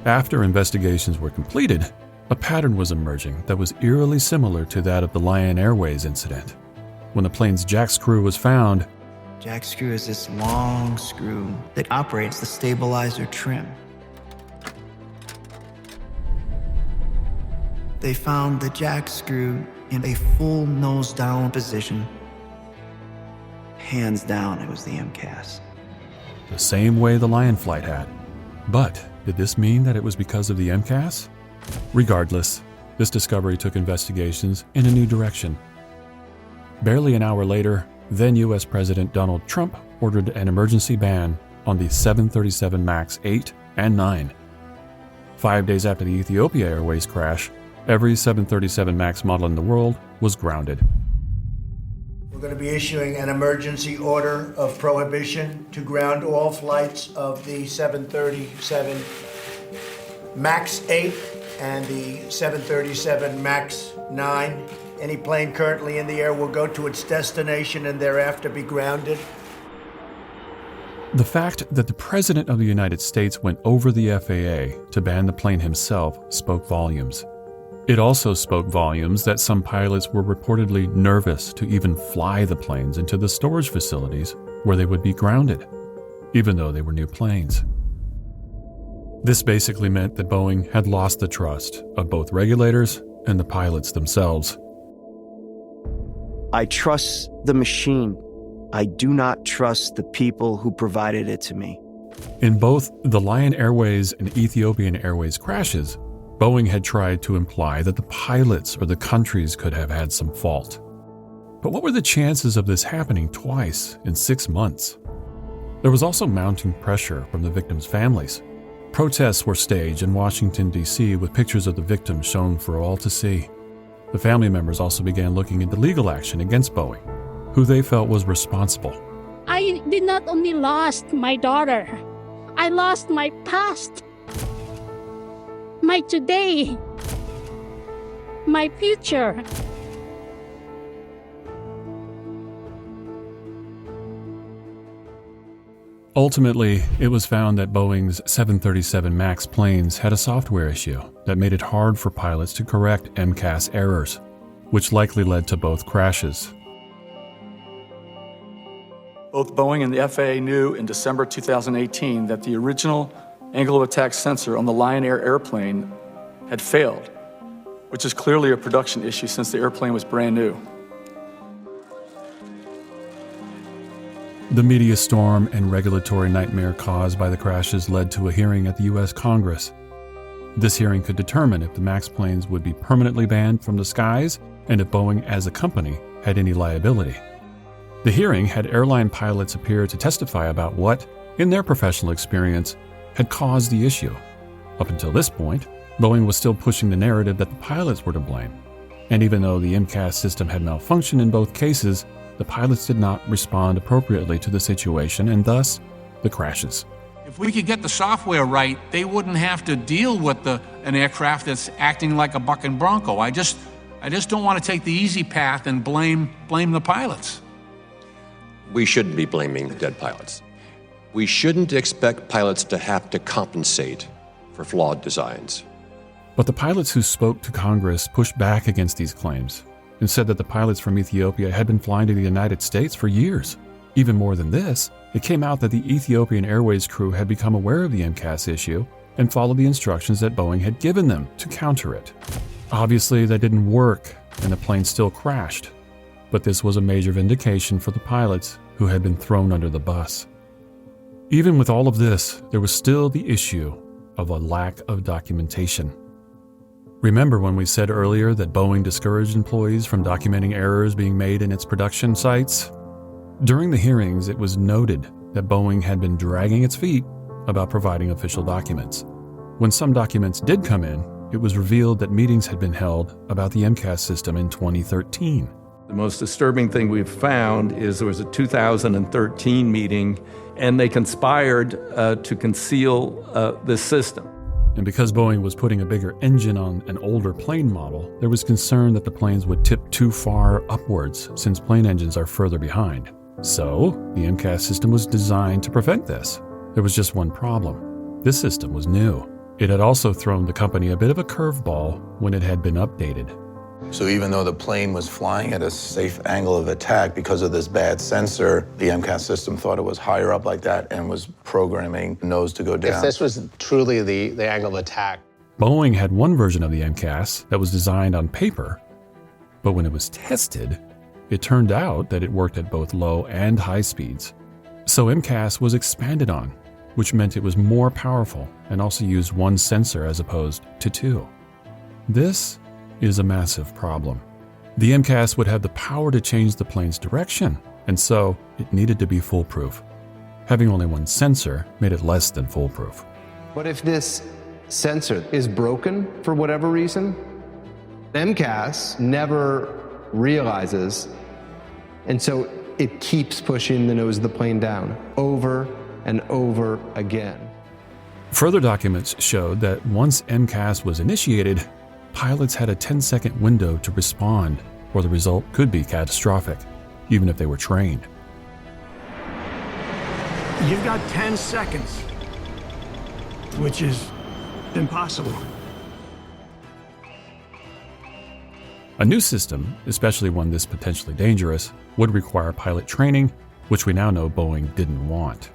After investigations were completed, a pattern was emerging that was eerily similar to that of the Lion Airways incident. When the plane's jack screw was found, jack screw is this long screw that operates the stabilizer trim. They found the jack screw in a full nose down position. Hands down, it was the MCAS. the same way the Lion flight had. But did this mean that it was because of the MCAS? Regardless, this discovery took investigations in a new direction. Barely an hour later, then U.S. President Donald Trump ordered an emergency ban on the 737 MAX 8 and 9. 5 days after the Ethiopia Airways crash, every 737 MAX model in the world was grounded. We're going to be issuing an emergency order of prohibition to ground all flights of the 737 MAX 8 and the 737 MAX 9. Any plane currently in the air will go to its destination and thereafter be grounded. The fact that the President of the United States went over the FAA to ban the plane himself spoke volumes. It also spoke volumes that some pilots were reportedly nervous to even fly the planes into the storage facilities where they would be grounded, even though they were new planes. This basically meant that Boeing had lost the trust of both regulators and the pilots themselves. I trust the machine. I do not trust the people who provided it to me. In both the Lion Airways and Ethiopian Airways crashes, Boeing had tried to imply that the pilots or the countries could have had some fault. But what were the chances of this happening twice in 6 months? There was also mounting pressure from the victims' families. Protests were staged in Washington, D.C. with pictures of the victims shown for all to see. The family members also began looking into legal action against Boeing, who they felt was responsible. I did not only lost my daughter, I lost my past, my today, my future. Ultimately, it was found that Boeing's 737 MAX planes had a software issue that made it hard for pilots to correct MCAS errors, which likely led to both crashes. Both Boeing and the FAA knew in December 2018 that the original angle of attack sensor on the Lion Air airplane had failed, which is clearly a production issue since the airplane was brand new. The media storm and regulatory nightmare caused by the crashes led to a hearing at the U.S. Congress. This hearing could determine if the MAX planes would be permanently banned from the skies and if Boeing as a company had any liability. The hearing had airline pilots appear to testify about what, in their professional experience, had caused the issue. Up until this point, Boeing was still pushing the narrative that the pilots were to blame. And even though the MCAS system had malfunctioned in both cases, the pilots did not respond appropriately to the situation, and thus, the crashes. If we could get the software right, they wouldn't have to deal with an aircraft that's acting like a bucking bronco. I just don't want to take the easy path and blame the pilots. We shouldn't be blaming the dead pilots. We shouldn't expect pilots to have to compensate for flawed designs. But the pilots who spoke to Congress pushed back against these claims and said that the pilots from Ethiopia had been flying to the United States for years. Even more than this, it came out that the Ethiopian Airways crew had become aware of the MCAS issue and followed the instructions that Boeing had given them to counter it. Obviously, that didn't work, and the plane still crashed. But this was a major vindication for the pilots who had been thrown under the bus. Even with all of this, there was still the issue of a lack of documentation. Remember when we said earlier that Boeing discouraged employees from documenting errors being made in its production sites? During the hearings, it was noted that Boeing had been dragging its feet about providing official documents. When some documents did come in, it was revealed that meetings had been held about the MCAS system in 2013. The most disturbing thing we've found is there was a 2013 meeting, and they conspired to conceal this system. And because Boeing was putting a bigger engine on an older plane model, there was concern that the planes would tip too far upwards since plane engines are further behind. So, the MCAS system was designed to prevent this. There was just one problem. This system was new. It had also thrown the company a bit of a curveball when it had been updated. So even though the plane was flying at a safe angle of attack because of this bad sensor, the MCAS system thought it was higher up like that and was programming the nose to go down. If this was truly the angle of attack. Boeing had one version of the MCAS that was designed on paper, but when it was tested, it turned out that it worked at both low and high speeds. So MCAS was expanded on, which meant it was more powerful and also used one sensor as opposed to two. This is a massive problem. The MCAS would have the power to change the plane's direction, and so it needed to be foolproof. Having only one sensor made it less than foolproof. What if this sensor is broken for whatever reason, MCAS never realizes, and so it keeps pushing the nose of the plane down over and over again. Further documents showed that once MCAS was initiated, pilots had a 10-second window to respond, or the result could be catastrophic, even if they were trained. You've got 10 seconds, which is impossible. A new system, especially one this potentially dangerous, would require pilot training, which we now know Boeing didn't want.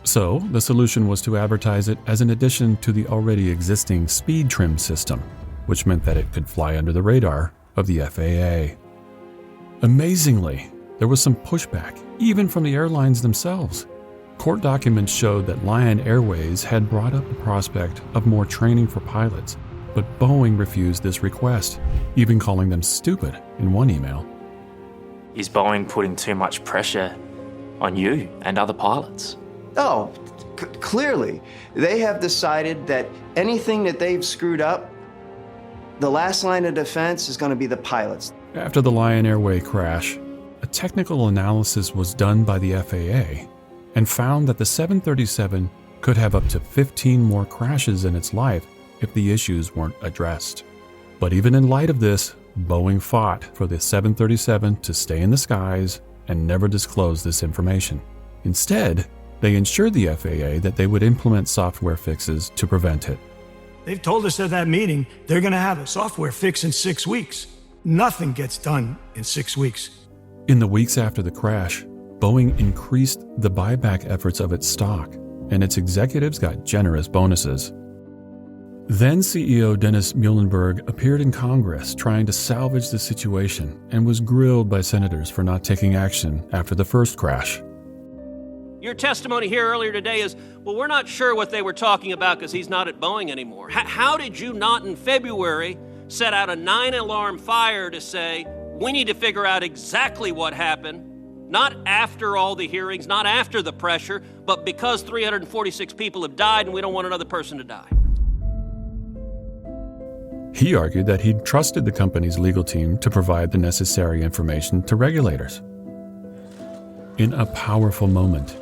So, the solution was to advertise it as an addition to the already existing speed trim system, which meant that it could fly under the radar of the FAA. Amazingly, there was some pushback, even from the airlines themselves. Court documents showed that Lion Airways had brought up the prospect of more training for pilots, but Boeing refused this request, even calling them stupid in one email. Is Boeing putting too much pressure on you and other pilots? Oh, clearly. They have decided that anything that they've screwed up, the last line of defense is going to be the pilots. After the Lion Airway crash, a technical analysis was done by the FAA and found that the 737 could have up to 15 more crashes in its life if the issues weren't addressed. But even in light of this, Boeing fought for the 737 to stay in the skies and never disclose this information. Instead, they ensured the FAA that they would implement software fixes to prevent it. They've told us at that meeting they're going to have a software fix in 6 weeks. Nothing gets done in 6 weeks. In the weeks after the crash, Boeing increased the buyback efforts of its stock, and its executives got generous bonuses. Then CEO Dennis Muhlenberg appeared in Congress trying to salvage the situation and was grilled by senators for not taking action after the first crash. Your testimony here earlier today is, well, we're not sure what they were talking about because he's not at Boeing anymore. How did you not in February set out a 9-alarm fire to say, we need to figure out exactly what happened, not after all the hearings, not after the pressure, but because 346 people have died and we don't want another person to die? He argued that he'd trusted the company's legal team to provide the necessary information to regulators. In a powerful moment,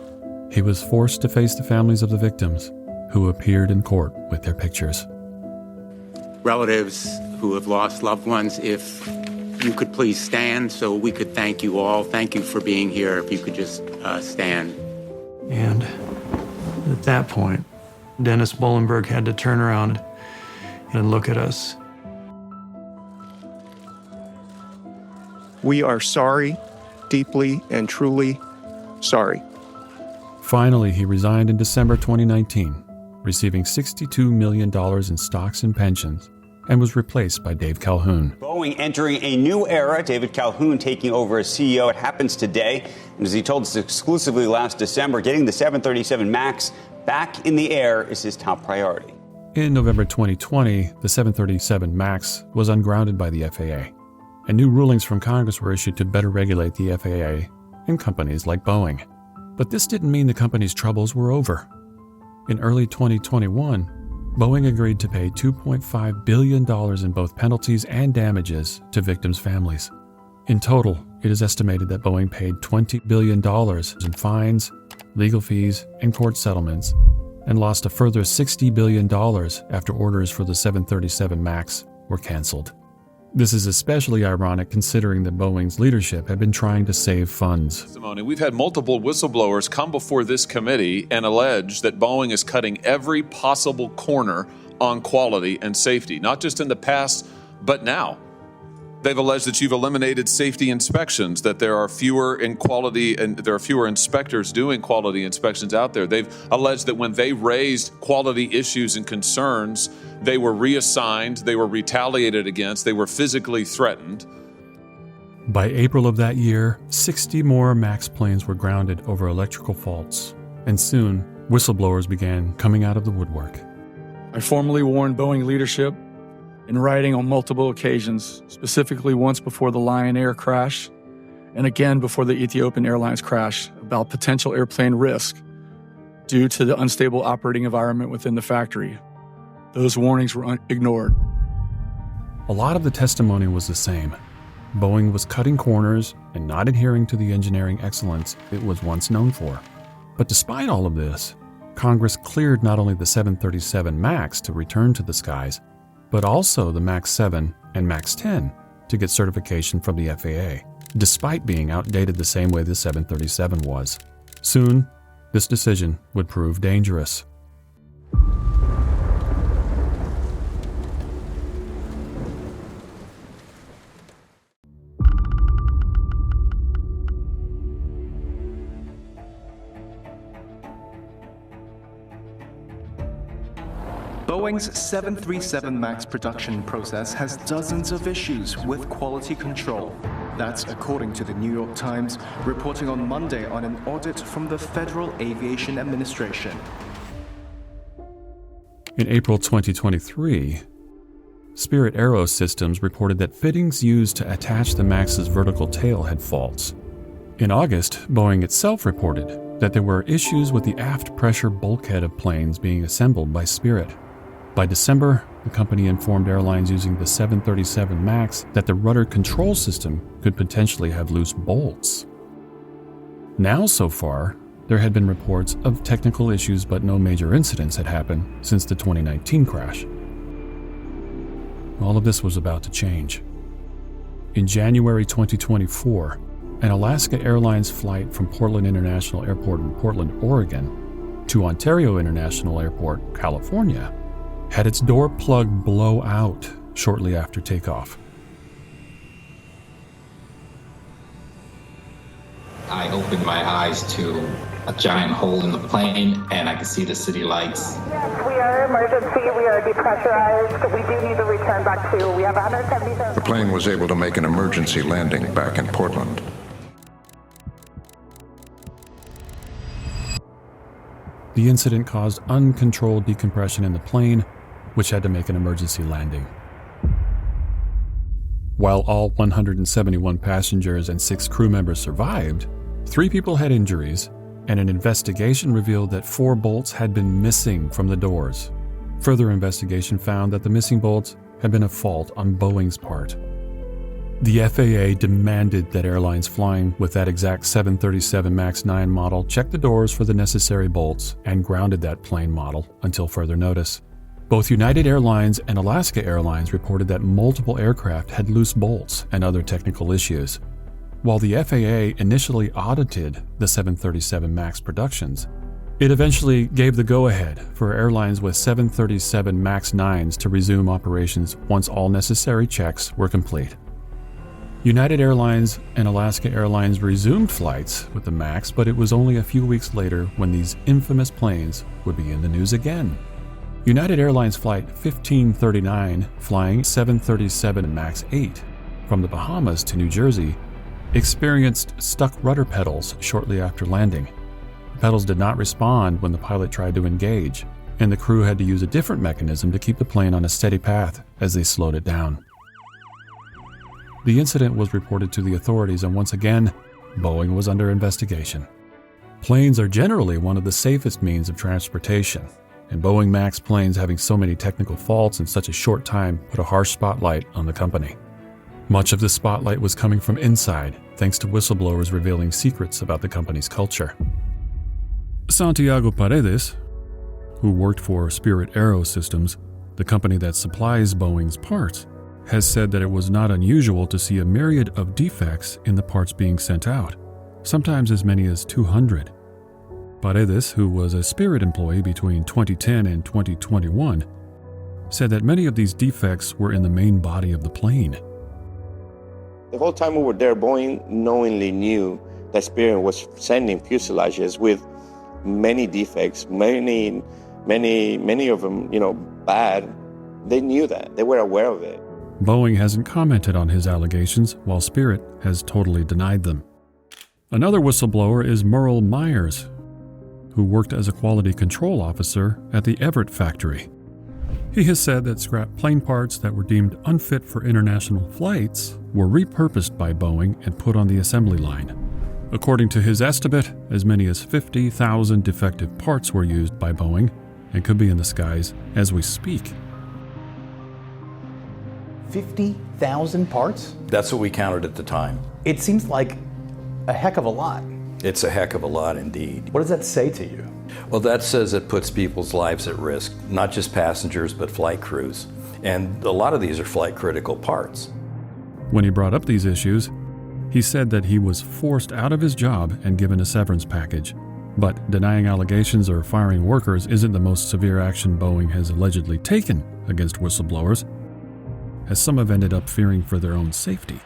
he was forced to face the families of the victims, who appeared in court with their pictures. Relatives who have lost loved ones, if you could please stand so we could thank you all. Thank you for being here. If you could just stand. And at that point, Dennis Muhlenberg had to turn around and look at us. We are sorry, deeply and truly sorry. Finally, he resigned in December 2019, receiving $62 million in stocks and pensions, and was replaced by Dave Calhoun. Boeing entering a new era, David Calhoun taking over as CEO. It happens today. And as he told us exclusively last December, getting the 737 MAX back in the air is his top priority. In November 2020, the 737 MAX was ungrounded by the FAA, and new rulings from Congress were issued to better regulate the FAA and companies like Boeing. But this didn't mean the company's troubles were over. In early 2021, Boeing agreed to pay $2.5 billion in both penalties and damages to victims' families. In total, it is estimated that Boeing paid $20 billion in fines, legal fees, and court settlements, and lost a further $60 billion after orders for the 737 MAX were canceled. This is especially ironic considering that Boeing's leadership had been trying to save funds. We've had multiple whistleblowers come before this committee and allege that Boeing is cutting every possible corner on quality and safety, not just in the past, but now. They've alleged that you've eliminated safety inspections, that there are fewer in quality and there are fewer inspectors doing quality inspections out there. They've alleged that when they raised quality issues and concerns, they were reassigned, they were retaliated against, they were physically threatened. By April of that year, 60 more MAX planes were grounded over electrical faults, and soon whistleblowers began coming out of the woodwork. I formally warned Boeing leadership in writing on multiple occasions, specifically once before the Lion Air crash and again before the Ethiopian Airlines crash, about potential airplane risk due to the unstable operating environment within the factory. those warnings were ignored. A lot of the testimony was the same. Boeing was cutting corners and not adhering to the engineering excellence it was once known for. But despite all of this, Congress cleared not only the 737 MAX to return to the skies, but also the MAX 7 and MAX 10 to get certification from the FAA, despite being outdated the same way the 737 was. Soon, this decision would prove dangerous. Boeing's 737 MAX production process has dozens of issues with quality control. That's according to the New York Times, reporting on Monday on an audit from the Federal Aviation Administration. In April 2023, Spirit AeroSystems reported that fittings used to attach the MAX's vertical tail had faults. In August, Boeing itself reported that there were issues with the aft pressure bulkhead of planes being assembled by Spirit. By December, the company informed airlines using the 737 MAX that the rudder control system could potentially have loose bolts. Now, so far, there had been reports of technical issues, but no major incidents had happened since the 2019 crash. All of this was about to change. In January 2024, an Alaska Airlines flight from Portland International Airport in Portland, Oregon, to Ontario International Airport, California, had its door plug blow out shortly after takeoff. I opened my eyes to a giant hole in the plane, and I could see the city lights. Yes, we are emergency. We are depressurized. We do need to return back to. We have 177. The plane was able to make an emergency landing back in Portland. The incident caused uncontrolled decompression in the plane, which had to make an emergency landing. While all 171 passengers and 6 crew members survived, 3 people had injuries, and an investigation revealed that 4 bolts had been missing from the doors. Further investigation found that the missing bolts had been a fault on Boeing's part. The FAA demanded that airlines flying with that exact 737 MAX 9 model check the doors for the necessary bolts and grounded that plane model until further notice. Both United Airlines and Alaska Airlines reported that multiple aircraft had loose bolts and other technical issues. While the FAA initially audited the 737 MAX productions, it eventually gave the go-ahead for airlines with 737 MAX 9s to resume operations once all necessary checks were complete. United Airlines and Alaska Airlines resumed flights with the MAX, but it was only a few weeks later when these infamous planes would be in the news again. United Airlines Flight 1539, flying 737 MAX 8 from the Bahamas to New Jersey, experienced stuck rudder pedals shortly after landing. The pedals did not respond when the pilot tried to engage, and the crew had to use a different mechanism to keep the plane on a steady path as they slowed it down. The incident was reported to the authorities, and once again, Boeing was under investigation. Planes are generally one of the safest means of transportation, and Boeing MAX planes having so many technical faults in such a short time put a harsh spotlight on the company. Much of the spotlight was coming from inside, thanks to whistleblowers revealing secrets about the company's culture. Santiago Paredes, who worked for Spirit AeroSystems, the company that supplies Boeing's parts, has said that it was not unusual to see a myriad of defects in the parts being sent out, sometimes as many as 200. Paredes, who was a Spirit employee between 2010 and 2021, said that many of these defects were in the main body of the plane. The whole time we were there, Boeing knowingly knew that Spirit was sending fuselages with many defects, many of them, bad. They knew that. They were aware of it. Boeing hasn't commented on his allegations, while Spirit has totally denied them. Another whistleblower is Merle Myers, who worked as a quality control officer at the Everett factory. He has said that scrap plane parts that were deemed unfit for international flights were repurposed by Boeing and put on the assembly line. According to his estimate, as many as 50,000 defective parts were used by Boeing and could be in the skies as we speak. 50,000 parts? That's what we counted at the time. It seems like a heck of a lot. It's a heck of a lot indeed. What does that say to you? Well, that says it puts people's lives at risk, not just passengers, but flight crews. And a lot of these are flight critical parts. When he brought up these issues, he said that he was forced out of his job and given a severance package. But denying allegations or firing workers isn't the most severe action Boeing has allegedly taken against whistleblowers, as some have ended up fearing for their own safety.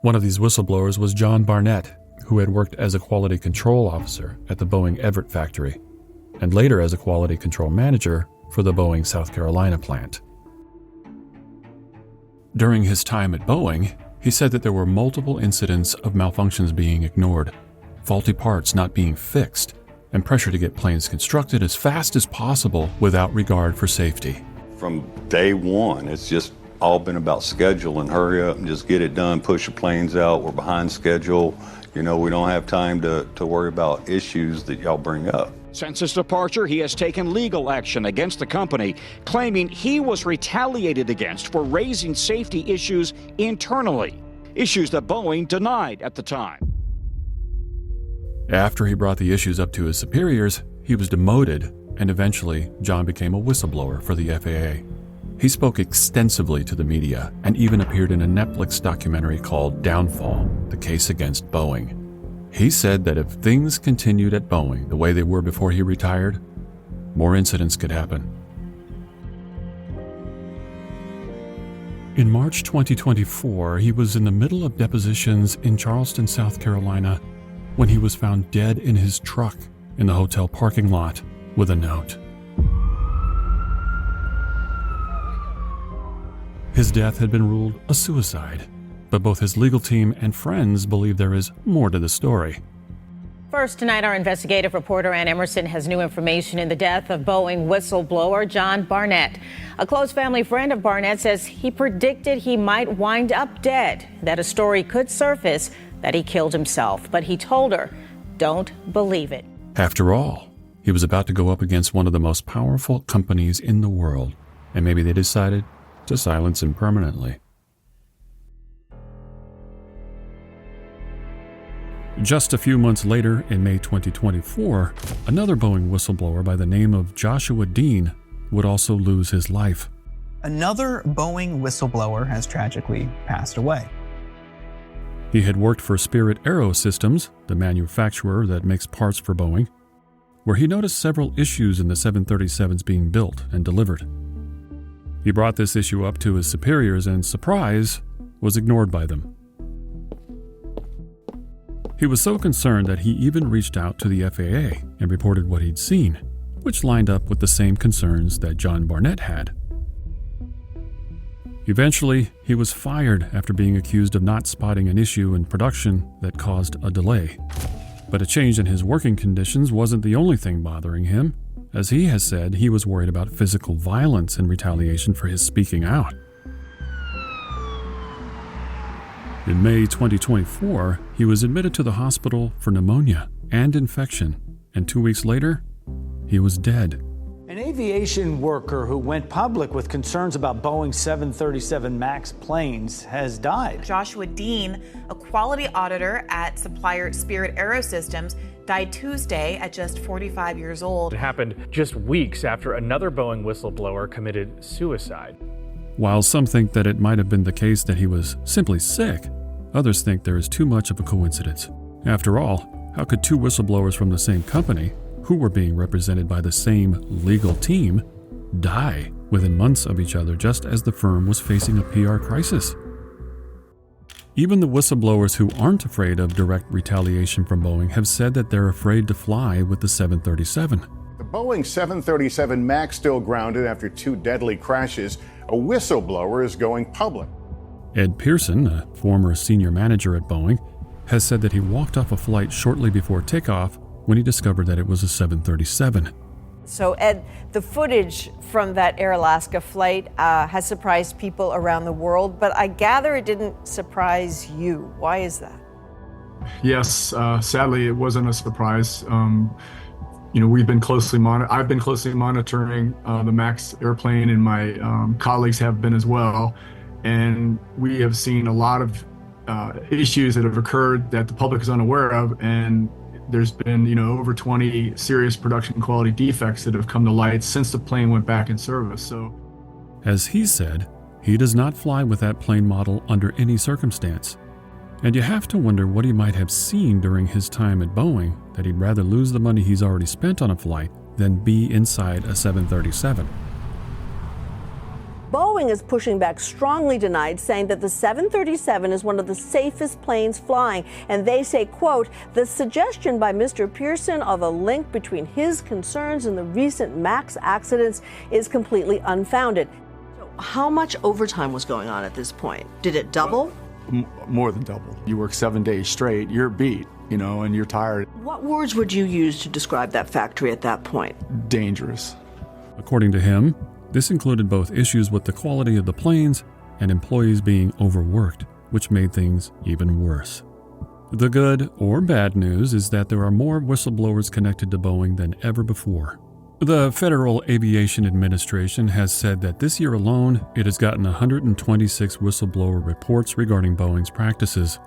One of these whistleblowers was John Barnett, who had worked as a quality control officer at the Boeing Everett factory, and later as a quality control manager for the Boeing South Carolina plant. During his time at Boeing, he said that there were multiple incidents of malfunctions being ignored, faulty parts not being fixed, and pressure to get planes constructed as fast as possible without regard for safety. From day one, it's just all been about schedule and hurry up and just get it done, push the planes out, we're behind schedule. You know, we don't have time to worry about issues that y'all bring up. Since his departure, he has taken legal action against the company, claiming he was retaliated against for raising safety issues internally, issues that Boeing denied at the time. After he brought the issues up to his superiors, he was demoted, and eventually John became a whistleblower for the FAA. He spoke extensively to the media and even appeared in a Netflix documentary called Downfall: The Case Against Boeing. He said that if things continued at Boeing the way they were before he retired, more incidents could happen. In March 2024, he was in the middle of depositions in Charleston, South Carolina, when he was found dead in his truck in the hotel parking lot with a note. His death had been ruled a suicide, but both his legal team and friends believe there is more to the story. First tonight, our investigative reporter Ann Emerson has new information in the death of Boeing whistleblower John Barnett. A close family friend of Barnett says he predicted he might wind up dead, that a story could surface that he killed himself. But he told her, don't believe it. After all, he was about to go up against one of the most powerful companies in the world, and maybe they decided to silence him permanently. Just a few months later, in May 2024, another Boeing whistleblower by the name of Joshua Dean would also lose his life. Another Boeing whistleblower has tragically passed away. He had worked for Spirit AeroSystems, the manufacturer that makes parts for Boeing, where he noticed several issues in the 737s being built and delivered. He brought this issue up to his superiors and, surprise, was ignored by them. He was so concerned that he even reached out to the FAA and reported what he'd seen, which lined up with the same concerns that John Barnett had. Eventually, he was fired after being accused of not spotting an issue in production that caused a delay. But a change in his working conditions wasn't the only thing bothering him. As he has said, he was worried about physical violence in retaliation for his speaking out. In May 2024, he was admitted to the hospital for pneumonia and infection, and 2 weeks later, he was dead. An aviation worker who went public with concerns about Boeing 737 MAX planes has died. Joshua Dean, a quality auditor at supplier Spirit AeroSystems, died Tuesday at just 45 years old. It happened just weeks after another Boeing whistleblower committed suicide. While some think that it might have been the case that he was simply sick, others think there is too much of a coincidence. After all, how could two whistleblowers from the same company, who were being represented by the same legal team, die within months of each other just as the firm was facing a PR crisis? Even the whistleblowers who aren't afraid of direct retaliation from Boeing have said that they're afraid to fly with the 737. The Boeing 737 MAX still grounded after two deadly crashes. A whistleblower is going public. Ed Pearson, a former senior manager at Boeing, has said that he walked off a flight shortly before takeoff when he discovered that it was a 737. So, Ed, the footage from that Air Alaska flight has surprised people around the world, but I gather it didn't surprise you. Why is that? Yes, sadly, it wasn't a surprise. I've been closely monitoring the MAX airplane, and my colleagues have been as well. And we have seen a lot of issues that have occurred that the public is unaware of. And there's been, over 20 serious production quality defects that have come to light since the plane went back in service. So, as he said, he does not fly with that plane model under any circumstance. And you have to wonder what he might have seen during his time at Boeing that he'd rather lose the money he's already spent on a flight than be inside a 737. Boeing is pushing back strongly tonight, saying that the 737 is one of the safest planes flying. And they say, quote, the suggestion by Mr. Pearson of a link between his concerns and the recent MAX accidents is completely unfounded. So how much overtime was going on at this point? Did it double? More than double. You work 7 days straight, you're beat, and you're tired. What words would you use to describe that factory at that point? Dangerous. According to him, this included both issues with the quality of the planes and employees being overworked, which made things even worse. The good or bad news is that there are more whistleblowers connected to Boeing than ever before. The Federal Aviation Administration has said that this year alone, it has gotten 126 whistleblower reports regarding Boeing's practices.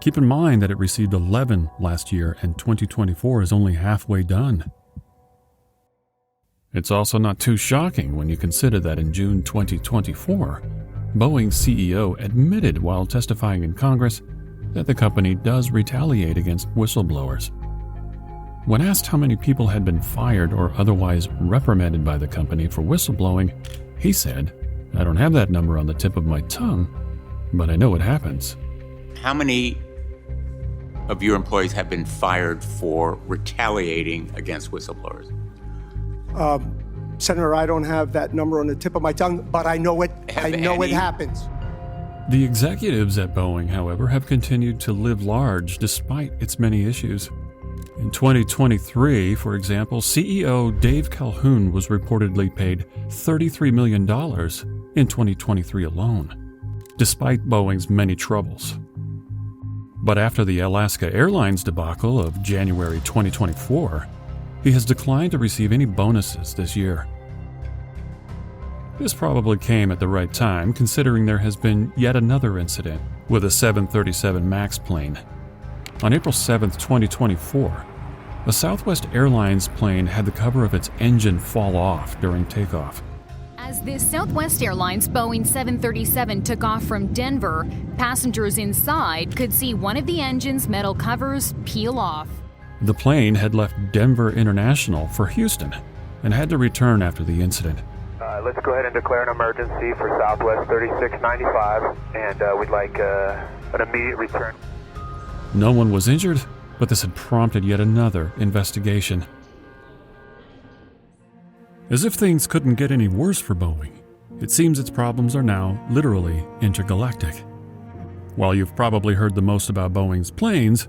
Keep in mind that it received 11 last year, and 2024 is only halfway done. It's also not too shocking when you consider that in June 2024, Boeing's CEO admitted while testifying in Congress that the company does retaliate against whistleblowers. When asked how many people had been fired or otherwise reprimanded by the company for whistleblowing, he said, I don't have that number on the tip of my tongue, but I know it happens. How many of your employees have been fired for retaliating against whistleblowers? Senator, I don't have that number on the tip of my tongue, but I know it. It happens. The executives at Boeing, however, have continued to live large despite its many issues. In 2023, for example, CEO Dave Calhoun was reportedly paid $33 million in 2023 alone, despite Boeing's many troubles. But after the Alaska Airlines debacle of January 2024, he has declined to receive any bonuses this year. This probably came at the right time, considering there has been yet another incident with a 737 MAX plane. On April 7, 2024, a Southwest Airlines plane had the cover of its engine fall off during takeoff. As the Southwest Airlines Boeing 737 took off from Denver, passengers inside could see one of the engine's metal covers peel off. The plane had left Denver International for Houston and had to return after the incident. Let's go ahead and declare an emergency for Southwest 3695, and we'd like an immediate return. No one was injured, but this had prompted yet another investigation. As if things couldn't get any worse for Boeing, it seems its problems are now literally intergalactic. While you've probably heard the most about Boeing's planes,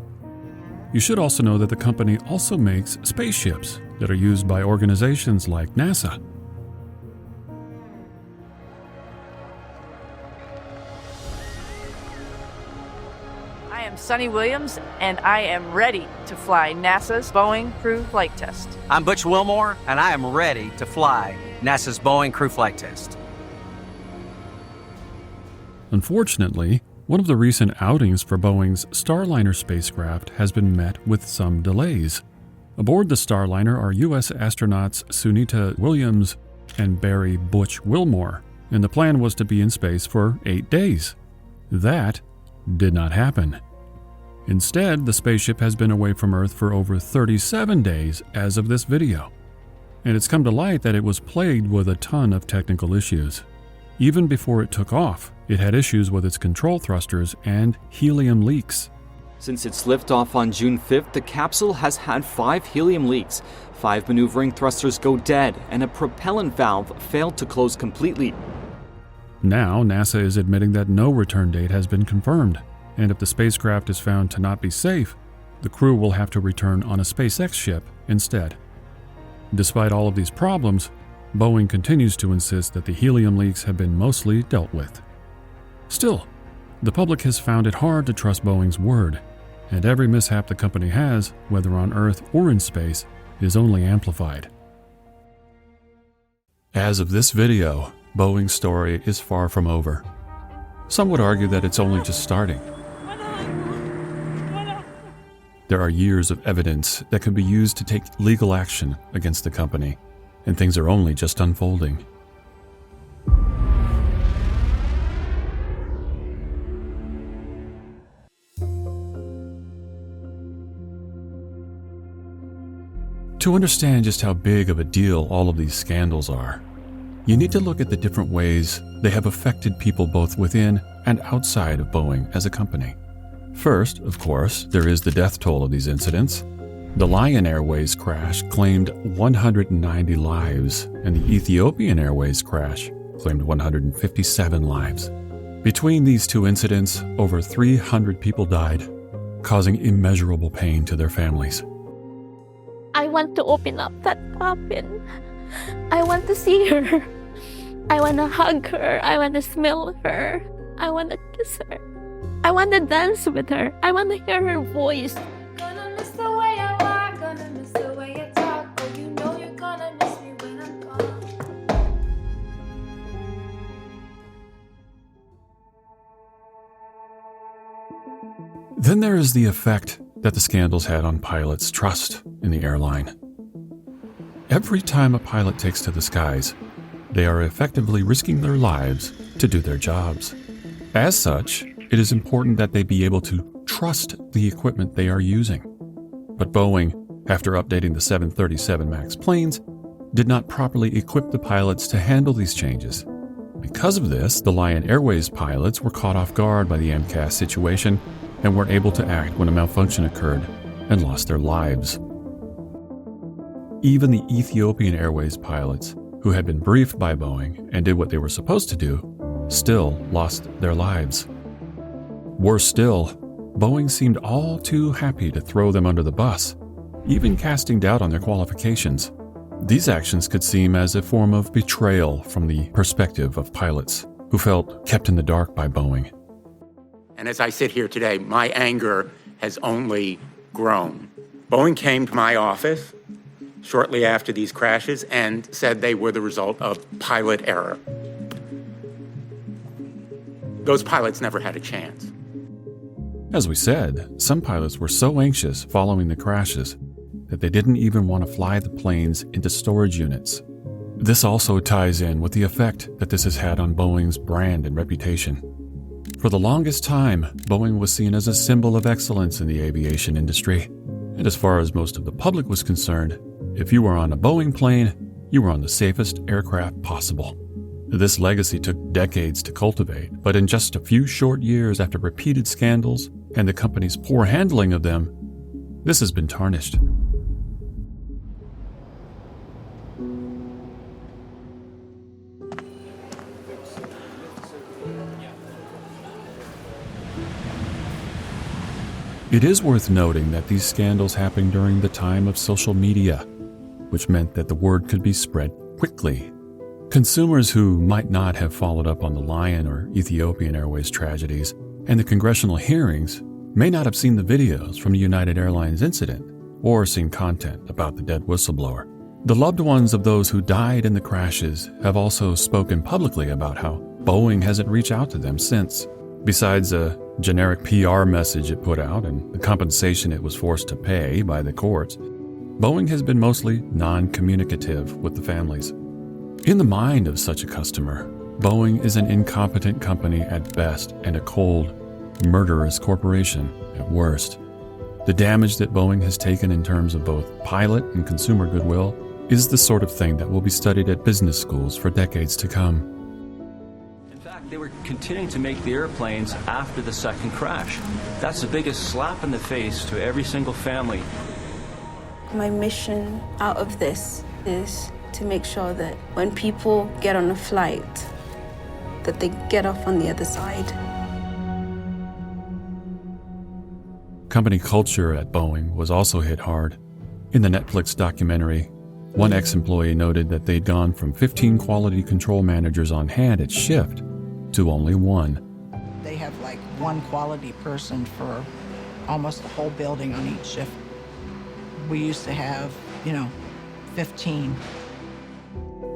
you should also know that the company also makes spaceships that are used by organizations like NASA. I am Sunny Williams, and I am ready to fly NASA's Boeing Crew Flight Test. I'm Butch Wilmore, and I am ready to fly NASA's Boeing Crew Flight Test. Unfortunately, one of the recent outings for Boeing's Starliner spacecraft has been met with some delays. Aboard the Starliner are U.S. astronauts Sunita Williams and Barry Butch Wilmore, and the plan was to be in space for 8 days. That did not happen. Instead, the spaceship has been away from Earth for over 37 days as of this video, and it's come to light that it was plagued with a ton of technical issues. Even before it took off, it had issues with its control thrusters and helium leaks. Since its liftoff on June 5th, the capsule has had 5 helium leaks, 5 maneuvering thrusters go dead, and a propellant valve failed to close completely. Now, NASA is admitting that no return date has been confirmed, and if the spacecraft is found to not be safe, the crew will have to return on a SpaceX ship instead. Despite all of these problems, Boeing continues to insist that the helium leaks have been mostly dealt with. Still, the public has found it hard to trust Boeing's word, and every mishap the company has, whether on Earth or in space, is only amplified. As of this video, Boeing's story is far from over. Some would argue that it's only just starting. There are years of evidence that can be used to take legal action against the company, and things are only just unfolding. To understand just how big of a deal all of these scandals are, you need to look at the different ways they have affected people both within and outside of Boeing as a company. First, of course, there is the death toll of these incidents. The Lion Airways crash claimed 190 lives, and the Ethiopian Airways crash claimed 157 lives. Between these two incidents, over 300 people died, causing immeasurable pain to their families. I want to open up that coffin. I want to see her. I want to hug her. I want to smell her. I want to kiss her. I want to dance with her. I want to hear her voice. Gonna miss the way I walk, gonna miss the way you talk, but you know you're gonna miss me when I'm gone. Then there is the effect that the scandals had on pilots' trust in the airline. Every time a pilot takes to the skies, they are effectively risking their lives to do their jobs. As such, it is important that they be able to trust the equipment they are using. But Boeing, after updating the 737 MAX planes, did not properly equip the pilots to handle these changes. Because of this, the Lion Airways pilots were caught off guard by the MCAS situation and weren't able to act when a malfunction occurred and lost their lives. Even the Ethiopian Airways pilots, who had been briefed by Boeing and did what they were supposed to do, still lost their lives. Worse still, Boeing seemed all too happy to throw them under the bus, even casting doubt on their qualifications. These actions could seem as a form of betrayal from the perspective of pilots who felt kept in the dark by Boeing. And as I sit here today, my anger has only grown. Boeing came to my office shortly after these crashes and said they were the result of pilot error. Those pilots never had a chance. As we said, some pilots were so anxious following the crashes that they didn't even want to fly the planes into storage units. This also ties in with the effect that this has had on Boeing's brand and reputation. For the longest time, Boeing was seen as a symbol of excellence in the aviation industry. And as far as most of the public was concerned, if you were on a Boeing plane, you were on the safest aircraft possible. This legacy took decades to cultivate, but in just a few short years after repeated scandals and the company's poor handling of them, this has been tarnished. It is worth noting that these scandals happened during the time of social media, which meant that the word could be spread quickly. Consumers who might not have followed up on the Lion or Ethiopian Airways tragedies and the congressional hearings may not have seen the videos from the United Airlines incident or seen content about the dead whistleblower. The loved ones of those who died in the crashes have also spoken publicly about how Boeing hasn't reached out to them since. Besides a generic PR message it put out and the compensation it was forced to pay by the courts, Boeing has been mostly non-communicative with the families. In the mind of such a customer, Boeing is an incompetent company at best and a cold, murderous corporation at worst. The damage that Boeing has taken in terms of both pilot and consumer goodwill is the sort of thing that will be studied at business schools for decades to come. They were continuing to make the airplanes after the second crash. That's the biggest slap in the face to every single family. My mission out of this is to make sure that when people get on a flight, that they get off on the other side. Company culture at Boeing was also hit hard. In the Netflix documentary, one ex-employee noted that they'd gone from 15 quality control managers on hand at shift to only one. They have like one quality person for almost the whole building on each shift. We used to have 15.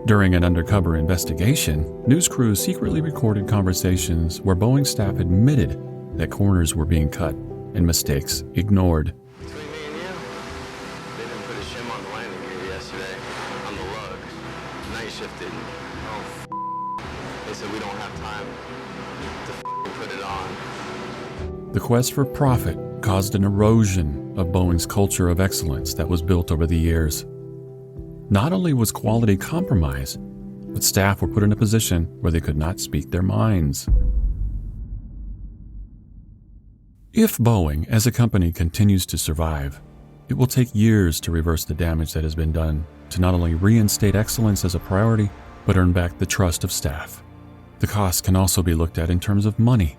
During an undercover investigation, news crews secretly recorded conversations where Boeing staff admitted that corners were being cut and mistakes ignored. Between me and you, they didn't put a shim on the landing gear yesterday on the lug. Night shift didn't. Oh, they said we don't have time to put it on. The quest for profit caused an erosion of Boeing's culture of excellence that was built over the years. Not only was quality compromised, but staff were put in a position where they could not speak their minds. If Boeing as a company continues to survive, it will take years to reverse the damage that has been done to not only reinstate excellence as a priority, but earn back the trust of staff. The cost can also be looked at in terms of money.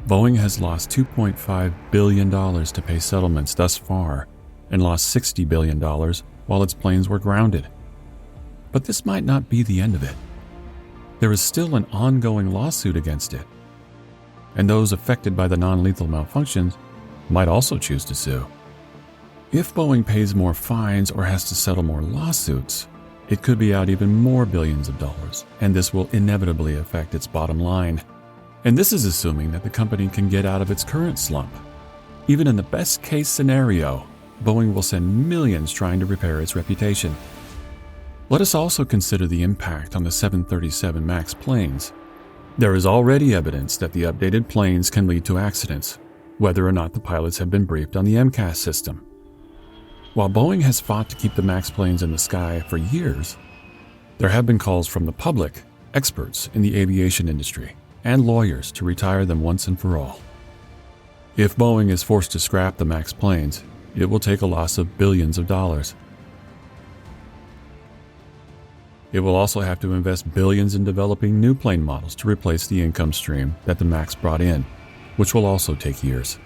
Boeing has lost $2.5 billion to pay settlements thus far and lost $60 billion while its planes were grounded. But this might not be the end of it. There is still an ongoing lawsuit against it, and those affected by the non-lethal malfunctions might also choose to sue. If Boeing pays more fines or has to settle more lawsuits, it could be out even more billions of dollars, and this will inevitably affect its bottom line. And this is assuming that the company can get out of its current slump. Even in the best-case scenario, Boeing will send millions trying to repair its reputation. Let us also consider the impact on the 737 MAX planes. There is already evidence that the updated planes can lead to accidents, whether or not the pilots have been briefed on the MCAS system. While Boeing has fought to keep the MAX planes in the sky for years, there have been calls from the public, experts in the aviation industry, and lawyers to retire them once and for all. If Boeing is forced to scrap the MAX planes, it will take a loss of billions of dollars. It will also have to invest billions in developing new plane models to replace the income stream that the MAX brought in, which will also take years.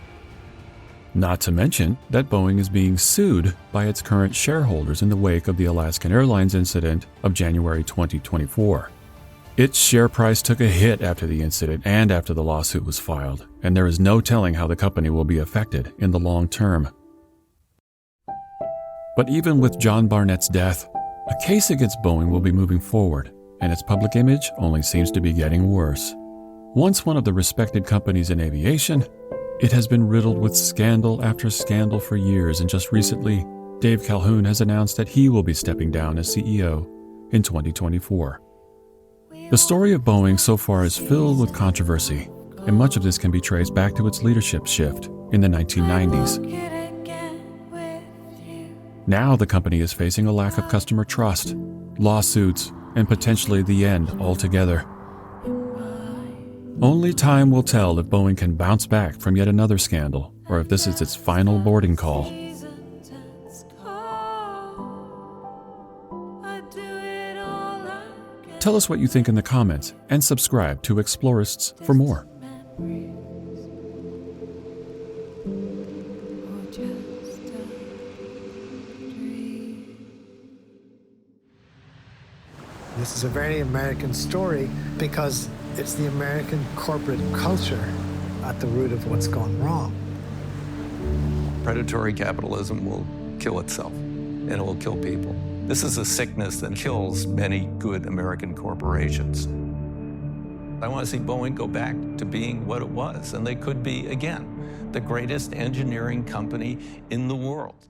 Not to mention that Boeing is being sued by its current shareholders in the wake of the Alaskan Airlines incident of January 2024. Its share price took a hit after the incident and after the lawsuit was filed, and there is no telling how the company will be affected in the long term. But even with John Barnett's death, a case against Boeing will be moving forward, and its public image only seems to be getting worse. Once one of the respected companies in aviation, it has been riddled with scandal after scandal for years, and just recently, Dave Calhoun has announced that he will be stepping down as CEO in 2024. The story of Boeing so far is filled with controversy, and much of this can be traced back to its leadership shift in the 1990s. Now the company is facing a lack of customer trust, lawsuits, and potentially the end altogether. Only time will tell if Boeing can bounce back from yet another scandal, or if this is its final boarding call. Tell us what you think in the comments, and subscribe to Explorists for more. This is a very American story because it's the American corporate culture at the root of what's gone wrong. Predatory capitalism will kill itself, and it will kill people. This is a sickness that kills many good American corporations. I want to see Boeing go back to being what it was, and they could be, again, the greatest engineering company in the world.